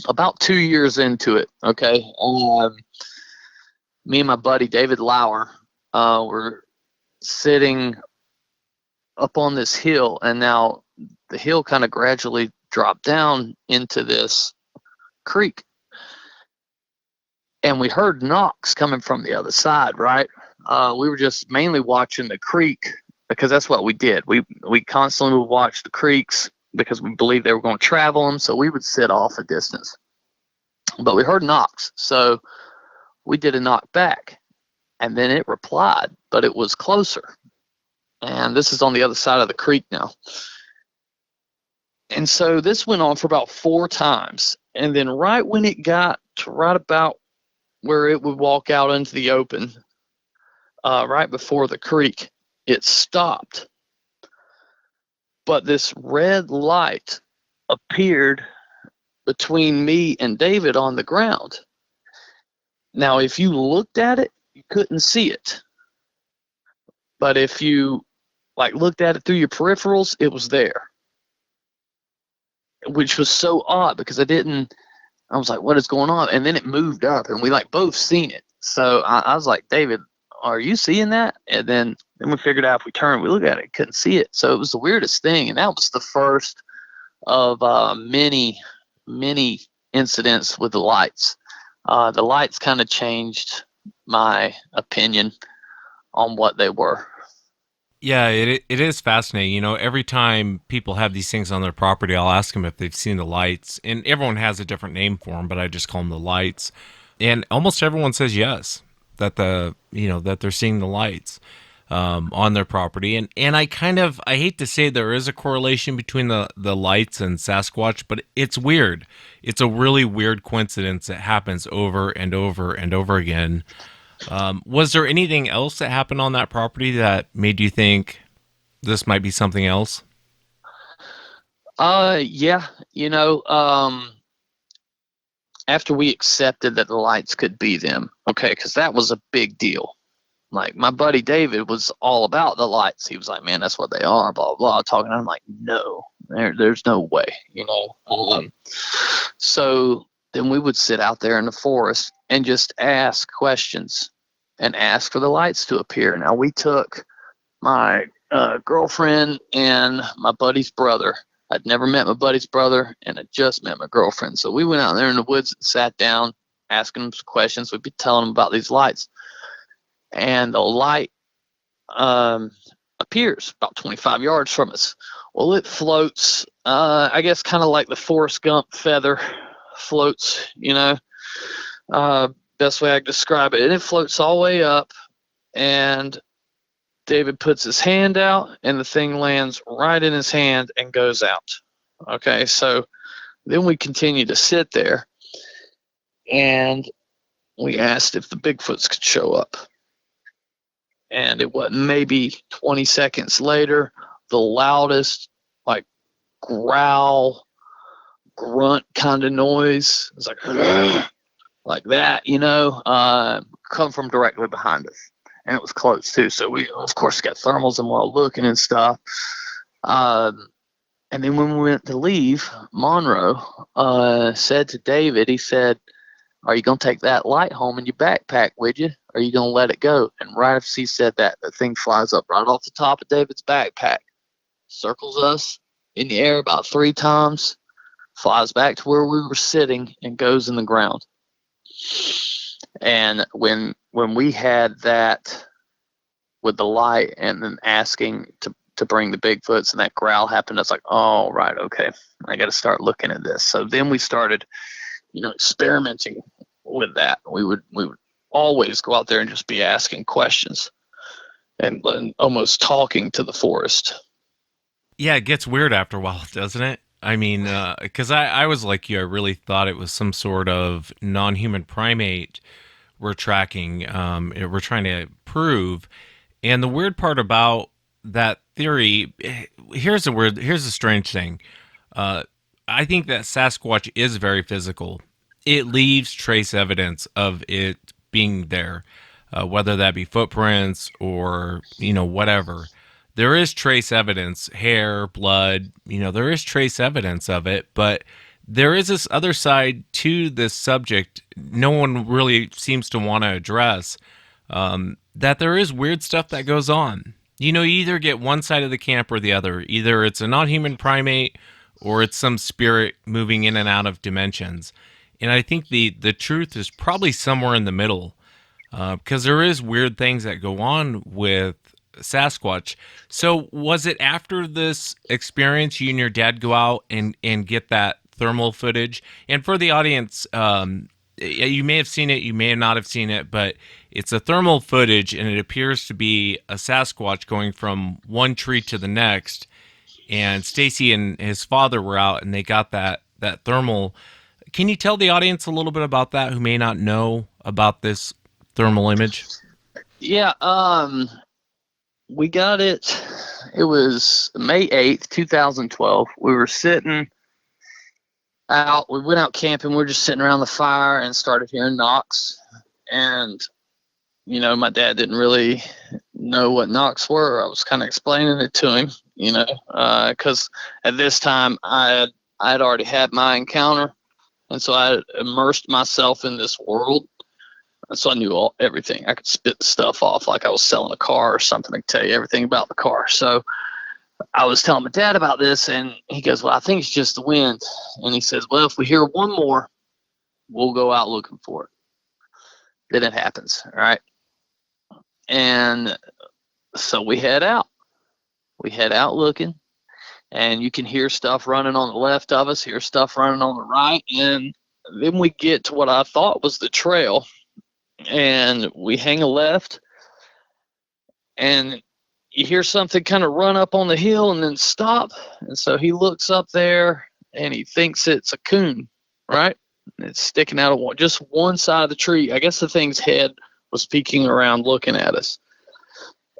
I: About 2 years into it, okay. Me and my buddy David Lauer were sitting up on this hill, and now the hill kind of gradually dropped down into this creek. And we heard knocks coming from the other side, right? We were just mainly watching the creek, because that's what we did. We constantly would watch the creeks because we believed they were going to travel them, so we would sit off a distance. But we heard knocks, so we did a knock back, and then it replied, but it was closer. And this is on the other side of the creek now. And so this went on for about 4 times. And then right when it got to right about where it would walk out into the open, right before the creek, it stopped. But this red light appeared between me and David on the ground. Now, if you looked at it, you couldn't see it. But if you looked at it through your peripherals, it was there. Which was so odd, because I was like, what is going on? And then it moved up, and we both seen it. So I was like, David, are you seeing that? And then we figured out if we turned, we looked at it, couldn't see it. So it was the weirdest thing. And that was the first of many, many incidents with the lights. The lights kind of changed my opinion on what they were.
F: Yeah, it is fascinating. Every time people have these things on their property, I'll ask them if they've seen the lights. And everyone has a different name for them, but I just call them the lights. And almost everyone says yes, that that they're seeing the lights on their property. And I hate to say there is a correlation between the lights and Sasquatch, but it's weird. It's a really weird coincidence that happens over and over and over again. Was there anything else that happened on that property that made you think this might be something else?
I: Yeah, after we accepted that the lights could be them, okay, because that was a big deal. Like, my buddy David was all about the lights. He was like, man, that's what they are, blah, blah, blah. Talking, I'm like, no, there's no way, you know. So then we would sit out there in the forest and just ask questions and ask for the lights to appear. Now, we took my girlfriend and my buddy's brother. I'd never met my buddy's brother, and I just met my girlfriend. So we went out there in the woods and sat down, asking them some questions. We'd be telling them about these lights. And the light appears about 25 yards from us. Well, it floats, I guess, kind of like the Forrest Gump feather floats, you know. Best way I can describe it. And it floats all the way up, and David puts his hand out, and the thing lands right in his hand and goes out. Okay, so then we continue to sit there, and we asked if the Bigfoots could show up. And it was maybe 20 seconds later, the loudest, like, growl, grunt kind of noise. It's like that, you know, come from directly behind us. And it was close, too. So we, of course, got thermals and we're all looking and stuff. And then when we went to leave, Monroe said to David, he said, are you going to take that light home in your backpack with you? Or are you going to let it go? And right after he said that, the thing flies up right off the top of David's backpack, circles us in the air about 3 times, flies back to where we were sitting, and goes in the ground. And when we had that with the light and then asking to bring the Bigfoots and that growl happened, I was like, oh, right, okay, I got to start looking at this. So then we started, you know, experimenting with that. We would always go out there and just be asking questions and almost talking to the forest.
F: Yeah, it gets weird after a while, doesn't it? I mean, because I was like you, I really thought it was some sort of non-human primate we're tracking, we're trying to prove. And the weird part about that theory, here's a strange thing. I think that Sasquatch is very physical. It leaves trace evidence of it being there, whether that be footprints or, you know, whatever. There is trace evidence, hair, blood, you know, there is trace evidence of it, but there is this other side to this subject no one really seems to want to address, that there is weird stuff that goes on. You know, you either get one side of the camp or the other. Either it's a non-human primate or it's some spirit moving in and out of dimensions. And I think the truth is probably somewhere in the middle, because there is weird things that go on with Sasquatch. So was it after this experience you and your dad go out and get that thermal footage? And for the audience, you may have seen it, you may not have seen it, but it's a thermal footage, and it appears to be a Sasquatch going from one tree to the next. And Stacy and his father were out, and they got that thermal. Can you tell the audience a little bit about that, who may not know about this thermal image?
I: Yeah, we got it. It was May 8th, 2012. We were sitting out. We went out camping. We were just sitting around the fire and started hearing knocks. And, you know, my dad didn't really know what knocks were. I was kind of explaining it to him, you know, because at this time I had already had my encounter. And so I had immersed myself in this world. And so I knew everything. I could spit the stuff off like I was selling a car or something. I could tell you everything about the car. So I was telling my dad about this, and he goes, well, I think it's just the wind. And he says, well, if we hear one more, we'll go out looking for it. Then it happens, all right? And so we head out. We head out looking, and you can hear stuff running on the left of us, hear stuff running on the right, and then we get to what I thought was the trail, and we hang a left, and you hear something kind of run up on the hill and then stop. And so he looks up there, and he thinks it's a coon, right? And it's sticking out of just one side of the tree. I guess the thing's head was peeking around looking at us.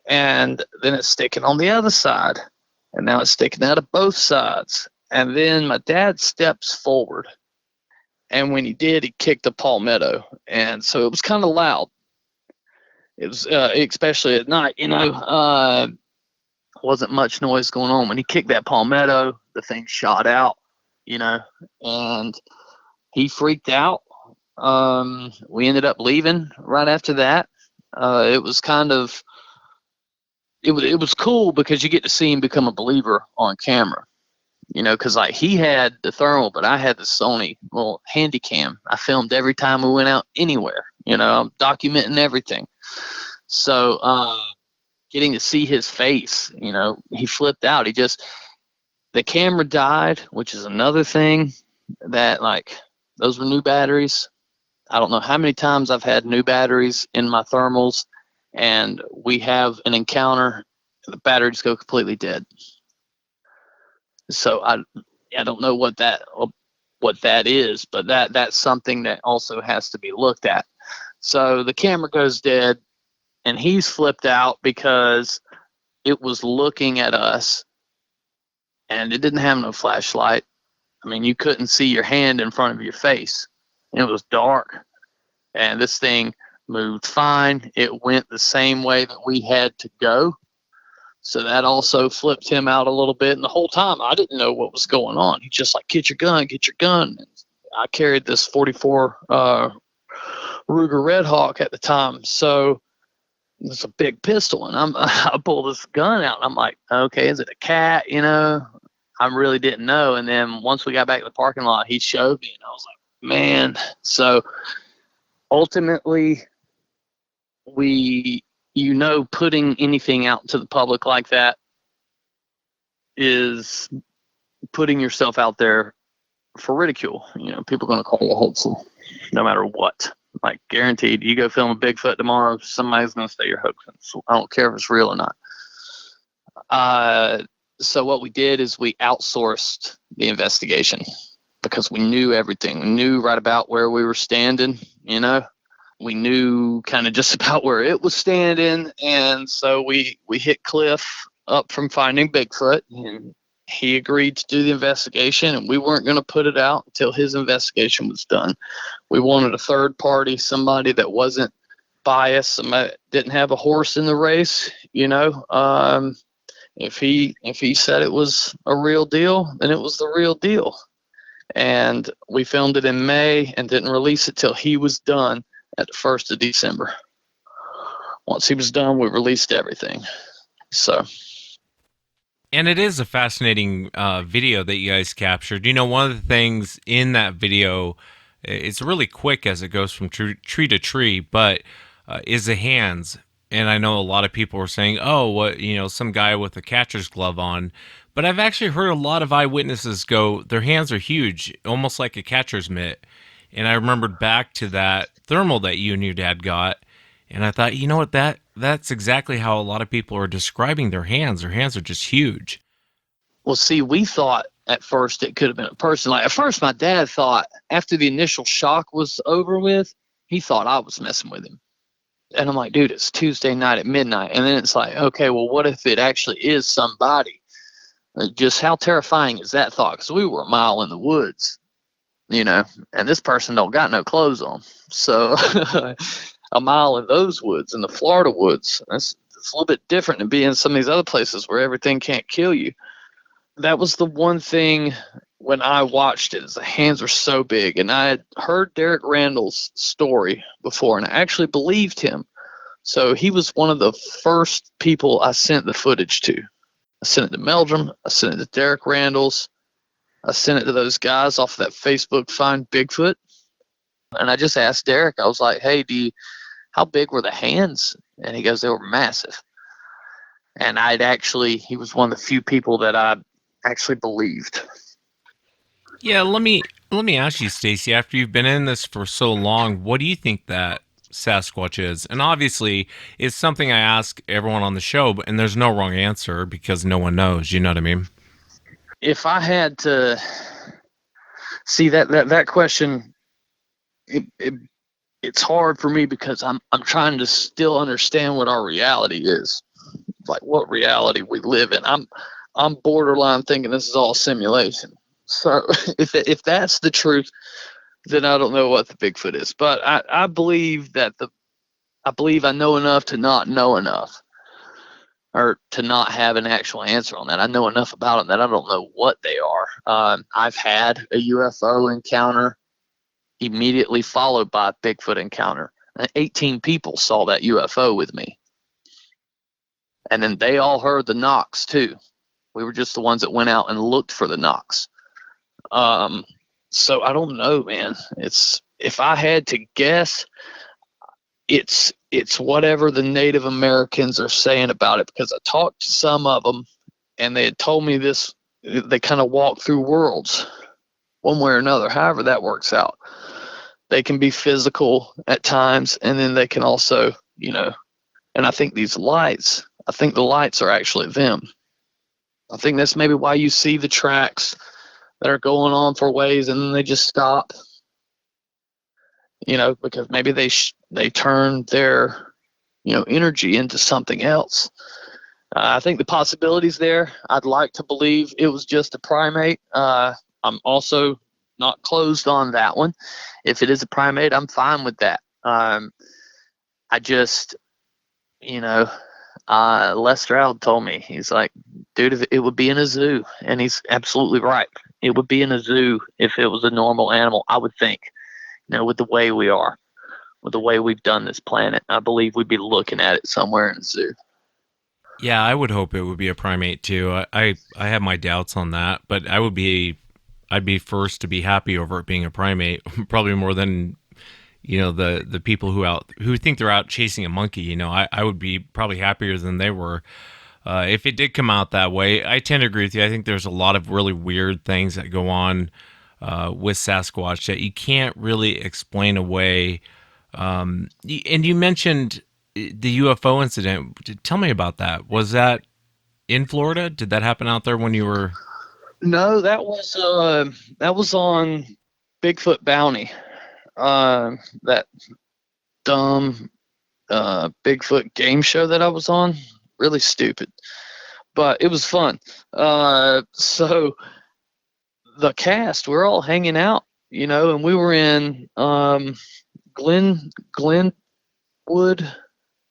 I: And then it's sticking on the other side. And now it's sticking out of both sides. And then my dad steps forward, And when he did, he kicked the palmetto. And so it was kind of loud. It was, especially at night, wasn't much noise going on. When he kicked that palmetto, the thing shot out, and he freaked out. We ended up leaving right after that. It was it was cool because you get to see him become a believer on camera, because like he had the thermal, but I had the Sony little handy cam. I filmed every time we went out anywhere, I'm documenting everything. So, getting to see his face, he flipped out. The camera died, which is another thing that, like, those were new batteries. I don't know how many times I've had new batteries in my thermals, and we have an encounter, the batteries go completely dead. So I don't know what that is, but that's something that also has to be looked at. So the camera goes dead, and he's flipped out because it was looking at us, and it didn't have no flashlight. I mean, you couldn't see your hand in front of your face. It was dark, and this thing moved fine. It went the same way that we had to go. So that also flipped him out a little bit. And the whole time, I didn't know what was going on. He's just like, get your gun, get your gun. And I carried this 44 Ruger Red Hawk at the time. So it's a big pistol. And I pulled this gun out, and I'm like, okay, is it a cat? I really didn't know. And then once we got back to the parking lot, he showed me, and I was like, man. So ultimately, putting anything out to the public like that is putting yourself out there for ridicule. People are going to call you a hoaxer no matter what. Like, guaranteed, you go film a Bigfoot tomorrow, somebody's going to say you're hoaxing. So I don't care if it's real or not. So what we did is we outsourced the investigation because we knew everything. We knew right about where we were standing, We knew kind of just about where it was standing. And so we hit Cliff up from Finding Bigfoot, and he agreed to do the investigation, and we weren't going to put it out until his investigation was done. We wanted a third party, somebody that wasn't biased, somebody that didn't have a horse in the race, If he said it was a real deal, then it was the real deal. And we filmed it in May and didn't release it till he was done at the 1st of December. Once he was done, we released everything. So.
F: And it is a fascinating video that you guys captured. One of the things in that video, it's really quick as it goes from tree to tree, but is the hands. And I know a lot of people were saying, oh, what, some guy with a catcher's glove on. But I've actually heard a lot of eyewitnesses go, their hands are huge, almost like a catcher's mitt. And I remembered back to that thermal that you and your dad got. And I thought, you know what, that's exactly how a lot of people are describing their hands. Their hands are just huge.
I: Well, see, we thought at first it could have been a person. Like, at first my dad thought, after the initial shock was over with, he thought I was messing with him. And I'm like, dude, it's Tuesday night at midnight. And then it's like, okay, well, what if it actually is somebody? Just how terrifying is that thought? Because we were a mile in the woods, and this person don't got no clothes on. So a mile in those woods, in the Florida woods, it's a little bit different than being in some of these other places where everything can't kill you. That was the one thing when I watched it, is the hands were so big. And I had heard Derek Randall's story before, and I actually believed him. So he was one of the first people I sent the footage to. I sent it to Meldrum. I sent it to Derek Randall's. I sent it to those guys off of that Facebook Find Bigfoot. And I just asked Derek, I was like, hey, how big were the hands? And he goes, they were massive. And he was one of the few people that I actually believed.
F: Yeah, let me ask you, Stacy, after you've been in this for so long, what do you think that Sasquatch is? And obviously, it's something I ask everyone on the show, and there's no wrong answer because no one knows, you know what I mean?
I: If I had to see that question, it's hard for me because I'm trying to still understand what our reality is, like what reality we live in. I'm borderline thinking this is all simulation. So if that's the truth, then I don't know what the Bigfoot is. But I believe that I know enough to not know enough, or to not have an actual answer on that. I know enough about them that I don't know what they are. I've had a UFO encounter immediately followed by a Bigfoot encounter. 18 people saw that UFO with me. And then they all heard the knocks too. We were just the ones that went out and looked for the knocks. So I don't know, man. If I had to guess, it's whatever the Native Americans are saying about it, because I talked to some of them and they had told me this. They kind of walk through worlds one way or another, however that works out. They can be physical at times, and then they can also, and I think the lights are actually them. I think that's maybe why you see the tracks that are going on for ways and then they just stop, because maybe they turn their, energy into something else. I think the possibilities there. I'd like to believe it was just a primate. I'm also not closed on that one. If it is a primate, I'm fine with that. I just, Les Stroud told me, he's like, dude, if it would be in a zoo, and he's absolutely right. It would be in a zoo if it was a normal animal, I would think. With the way we are, with the way we've done this planet, I believe we'd be looking at it somewhere in a zoo.
F: Yeah, I would hope it would be a primate too. I have my doubts on that, but I'd be first to be happy over it being a primate, probably more than the people who think they're out chasing a monkey. I would be probably happier than they were if it did come out that way. I tend to agree with you. I think there's a lot of really weird things that go on with Sasquatch that you can't really explain away. And you mentioned the UFO incident. Tell me about that. Was that in Florida? Did that happen out there when you were?
I: No, that was on Bigfoot Bounty. That dumb Bigfoot game show that I was on. Really stupid, but it was fun. So the cast, we're all hanging out, and we were in Glenwood,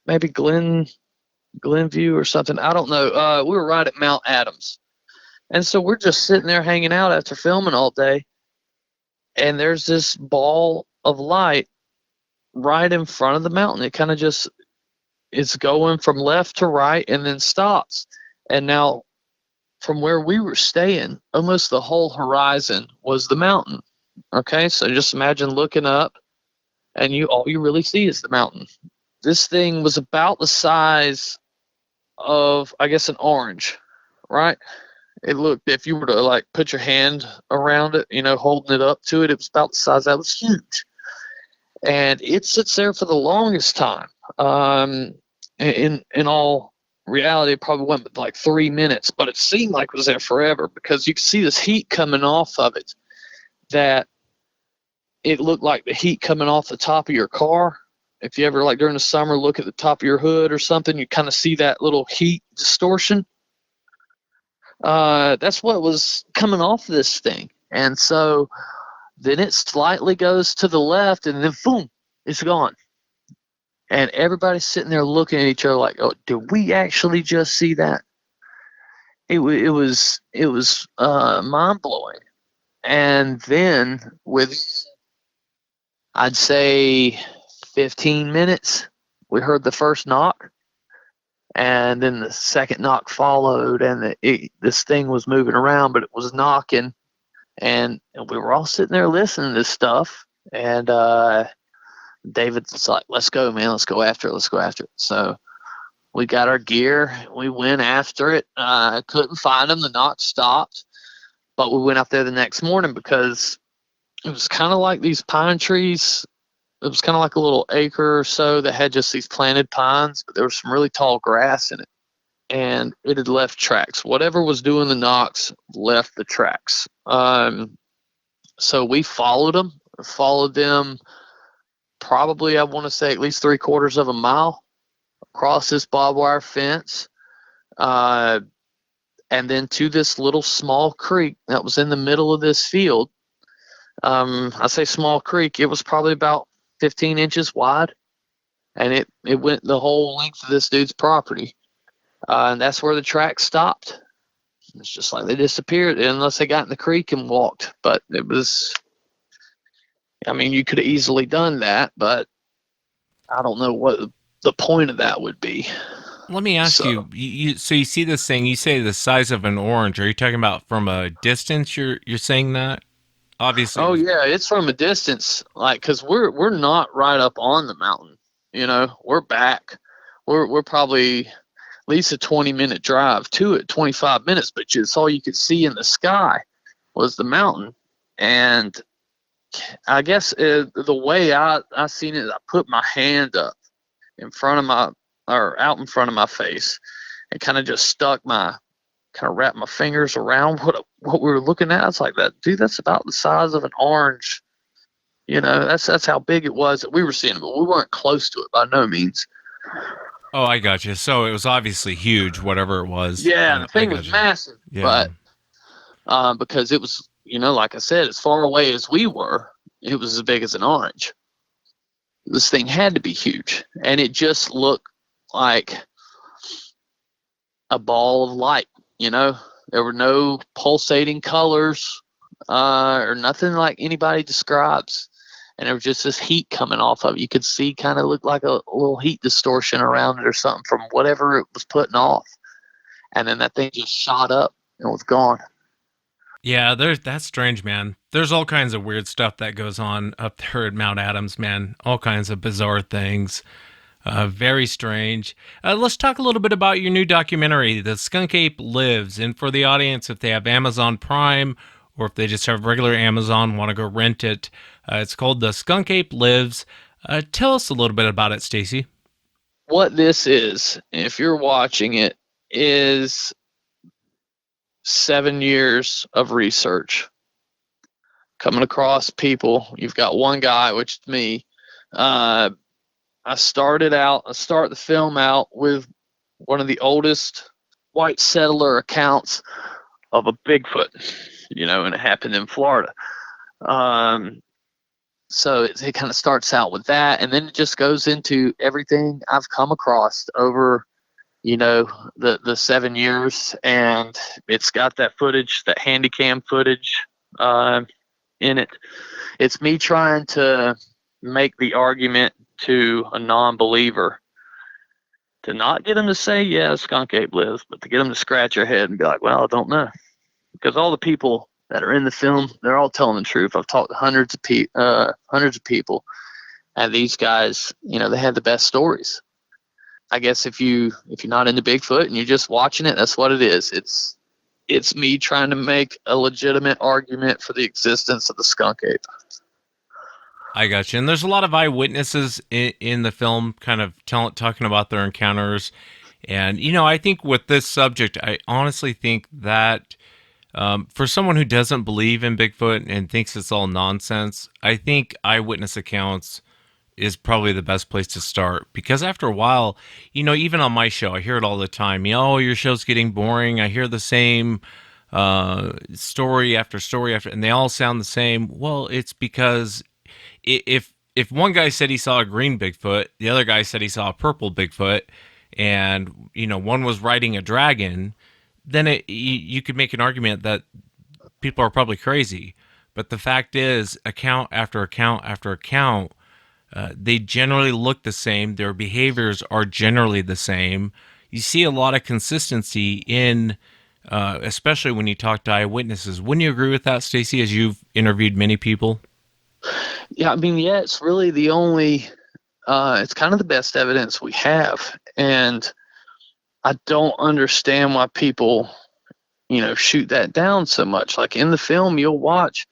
I: maybe Glenview or something. I don't know. We were right at Mount Adams. And so we're just sitting there hanging out after filming all day. And there's this ball of light right in front of the mountain. It kind of it's going from left to right and then stops. And now from where we were staying, almost the whole horizon was the mountain. Okay, so just imagine looking up and all you really see is the mountain. This thing was about the size of, I guess, an orange, right? It looked, if you were to put your hand around it, holding it up to it, it was about the size. That was huge. And it sits there for the longest time. In all reality, it probably went 3 minutes, but it seemed like it was there forever because you could see this heat coming off of it that it looked like the heat coming off the top of your car. If you ever, during the summer, look at the top of your hood or something, you kind of see that little heat distortion. That's what was coming off this thing. And so then it slightly goes to the left and then boom, it's gone. And everybody's sitting there looking at each other like, oh, did we actually just see that? It was mind blowing. And then with, I'd say 15 minutes, we heard the first knock. And then the second knock followed, and this thing was moving around, but it was knocking. And we were all sitting there listening to this stuff. And David's like, let's go, man. Let's go after it. Let's go after it. So we got our gear. We went after it. Couldn't find them. The knock stopped. But we went out there the next morning because it was kind of like these pine trees. It was kind of like a little acre or so that had just these planted pines, but there was some really tall grass in it. And it had left tracks. Whatever was doing the knocks left the tracks. So we followed them probably, I want to say, at least 3/4 of a mile across this barbed wire fence. And then to this little small creek that was in the middle of this field. I say small creek. It was probably about 15 inches wide, and it went the whole length of this dude's property. And that's where the track stopped. It's just like they disappeared unless they got in the creek and walked. But it was, I mean, you could have easily done that, but I don't know what the point of that would be.
F: Let me ask you, so you see this thing, you say the size of an orange. Are you talking about from a distance you're saying that? Obviously.
I: Oh yeah, it's from a distance, like, cause we're not right up on the mountain, you know, we're back. We're probably at least a 20-minute drive to it, 25 minutes, but it's all you could see in the sky was the mountain. And I guess the way I seen it, I put my hand up in front of out in front of my face, and kind of just wrapped my fingers around what we were looking at. It's like, that dude, that's about the size of an orange. You know, that's how big it was that we were seeing it, but we weren't close to it by no means.
F: Oh, I got you. So it was obviously huge, whatever it was.
I: Yeah, the thing was massive,
F: yeah.
I: But because it was, you know, like I said, as far away as we were, it was as big as an orange. This thing had to be huge, and it just looked like a ball of light. You know, there were no pulsating colors or nothing like anybody describes, and there was just this heat coming off of it. You could see, kind of looked like a little heat distortion around it or something from whatever it was putting off, and then that thing just shot up and was gone.
F: Yeah, that's strange, man. There's all kinds of weird stuff that goes on up there at Mount Adams, man. All kinds of bizarre things. Very strange. Let's talk a little bit about your new documentary, The Skunk Ape Lives. And for the audience, if they have Amazon Prime or if they just have regular Amazon, want to go rent it, it's called The Skunk Ape Lives. Tell us a little bit about it, Stacy.
I: What this is, if you're watching it, is 7 years of research. Coming across people. You've got one guy, which is me. I start the film out with one of the oldest white settler accounts of a Bigfoot, you know, and it happened in Florida. So it kind of starts out with that, and then it just goes into everything I've come across over, you know, the 7 years, and it's got that footage, that handy cam footage in it. It's me trying to make the argument to a non-believer to not get them to say, yeah, Skunk Ape lives, but to get them to scratch their head and be like, well, I don't know. Because all the people that are in the film, they're all telling the truth. I've talked to hundreds of people, and these guys, you know, they have the best stories. I guess if you're not into Bigfoot and you're just watching it, that's what it is. It's me trying to make a legitimate argument for the existence of the skunk ape.
F: I got you. And there's a lot of eyewitnesses in the film kind of talking about their encounters. And, you know, I think with this subject, I honestly think that for someone who doesn't believe in Bigfoot and thinks it's all nonsense, I think eyewitness accounts is probably the best place to start. Because after a while, you know, even on my show, I hear it all the time. You know, oh, your show's getting boring. I hear the same story after story after, and they all sound the same. Well, it's because if one guy said he saw a green Bigfoot, the other guy said he saw a purple Bigfoot, and, you know, one was riding a dragon, then you could make an argument that people are probably crazy. But the fact is, account after account after account, they generally look the same. Their behaviors are generally the same. You see a lot of consistency in, especially when you talk to eyewitnesses. Wouldn't you agree with that, Stacy, as you've interviewed many people?
I: Yeah, I mean, yeah, it's really the only, it's kind of the best evidence we have. And I don't understand why people, you know, shoot that down so much. Like in the film, you'll watch,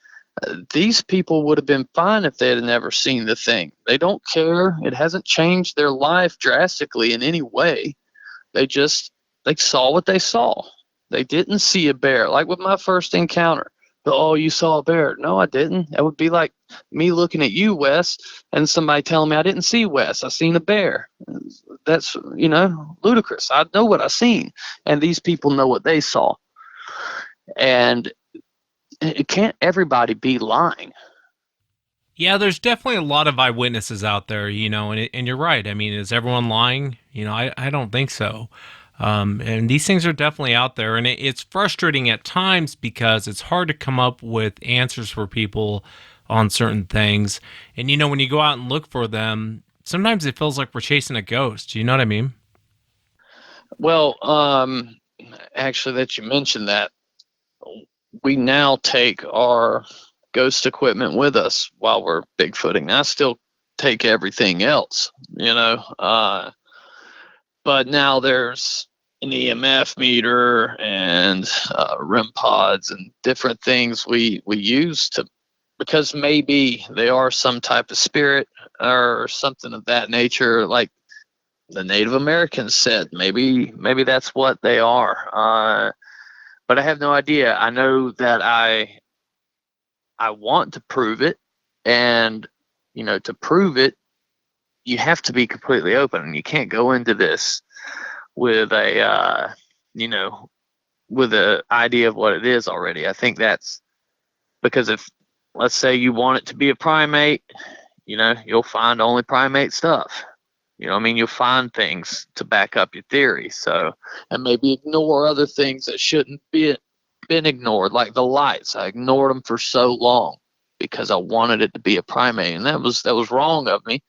I: these people would have been fine if they had never seen the thing. They don't care. It hasn't changed their life drastically in any way. They saw what they saw. They didn't see a bear. Like with my first encounter. Oh, you saw a bear. No, I didn't. That would be like me looking at you, Wes, and somebody telling me I didn't see Wes. I seen a bear. That's, you know, ludicrous. I know what I seen. And these people know what they saw. And it can't everybody be lying.
F: Yeah, there's definitely a lot of eyewitnesses out there, and you're right. I mean, is everyone lying? I don't think so. And these things are definitely out there, and it's frustrating at times because it's hard to come up with answers for people on certain things. And when you go out and look for them, sometimes it feels like we're chasing a ghost. You know what I mean?
I: Well, actually, that you mentioned that, we now take our ghost equipment with us while we're Bigfooting. I still take everything else, but now there's an EMF meter and REM pods and different things we use because maybe they are some type of spirit or something of that nature, like the Native Americans said. Maybe that's what they are. But I have no idea. I know that I want to prove it, and to prove it, you have to be completely open, and you can't go into this with a with an idea of what it is already. I think that's because if, let's say, you want it to be a primate, you'll find only primate stuff. You'll find things to back up your theory. So, and maybe ignore other things that shouldn't been ignored, like the lights. I ignored them for so long because I wanted it to be a primate, and that was wrong of me.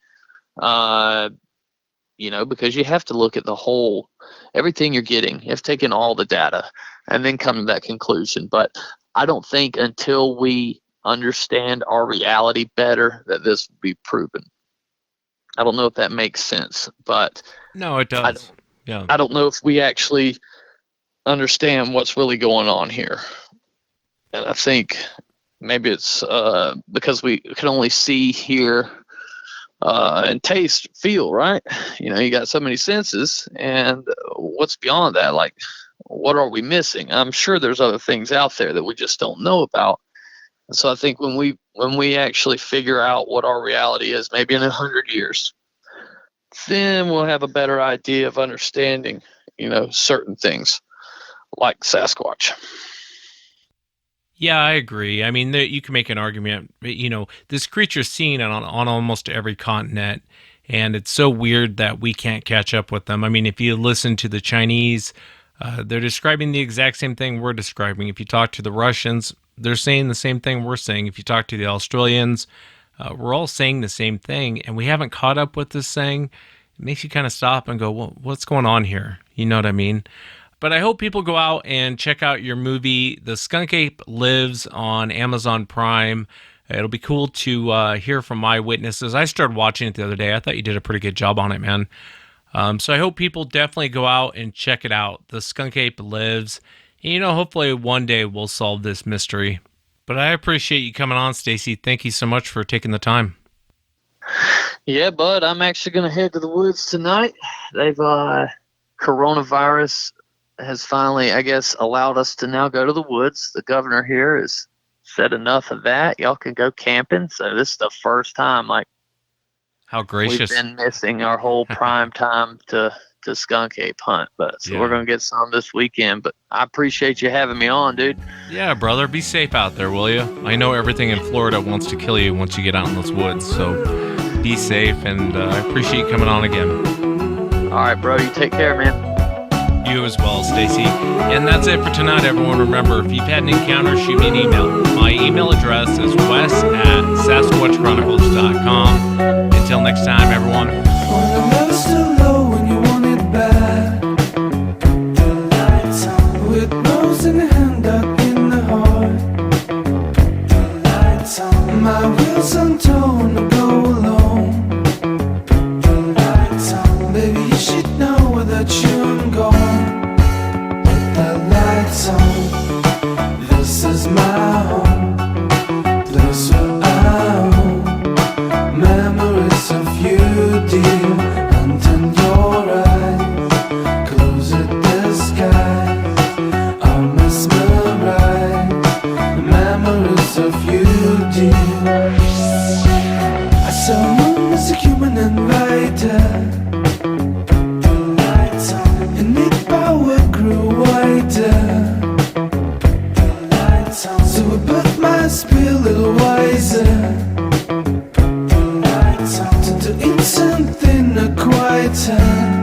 I: Because you have to look at the whole, everything you're getting. You have to take in all the data and then come to that conclusion. But I don't think until we understand our reality better that this will be proven. I don't know if that makes sense, but
F: no, it does.
I: I don't know if we actually understand what's really going on here. And I think maybe it's because we can only see, hear, and taste, feel, right? You got so many senses, and what's beyond that? Like, what are we missing? I'm sure there's other things out there that we just don't know about. And so I think when we actually figure out what our reality is, maybe in 100 years, then we'll have a better idea of understanding, certain things like Sasquatch.
F: Yeah, I agree. I mean, you can make an argument. This creature's seen on almost every continent, and it's so weird that we can't catch up with them. I mean, if you listen to the Chinese, they're describing the exact same thing we're describing. If you talk to the Russians, they're saying the same thing we're saying. If you talk to the Australians, we're all saying the same thing, and we haven't caught up with this thing. It makes you kind of stop and go, well, what's going on here? You know what I mean? But I hope people go out and check out your movie, The Skunk Ape Lives, on Amazon Prime. It'll be cool to hear from eyewitnesses. I started watching it the other day. I thought you did a pretty good job on it, man. So I hope people definitely go out and check it out. The Skunk Ape Lives. And, hopefully one day we'll solve this mystery. But I appreciate you coming on, Stacy. Thank you so much for taking the time.
I: Yeah, bud. I'm actually going to head to the woods tonight. They've coronavirus has finally, I guess, allowed us to now go to the woods. The governor here has said enough of that. Y'all can go camping. So this is the first time,
F: how gracious.
I: We've been missing our whole prime time to skunk ape hunt. But so we're going to get some this weekend. But I appreciate you having me on, dude.
F: Yeah, brother. Be safe out there, will you? I know everything in Florida wants to kill you once you get out in those woods. So be safe, and I appreciate you coming on again.
I: All right, bro. You take care, man.
F: You as well, Stacy. And that's it for tonight, everyone. Remember, if you've had an encounter, shoot me an email. My email address is wes@sasquatchchronicles.com. Until next time, everyone.
J: My wheels on tone to go alone. Baby, you should know that you're gone. With the lights on, this is my home. Place where I own memories of you, dear. return.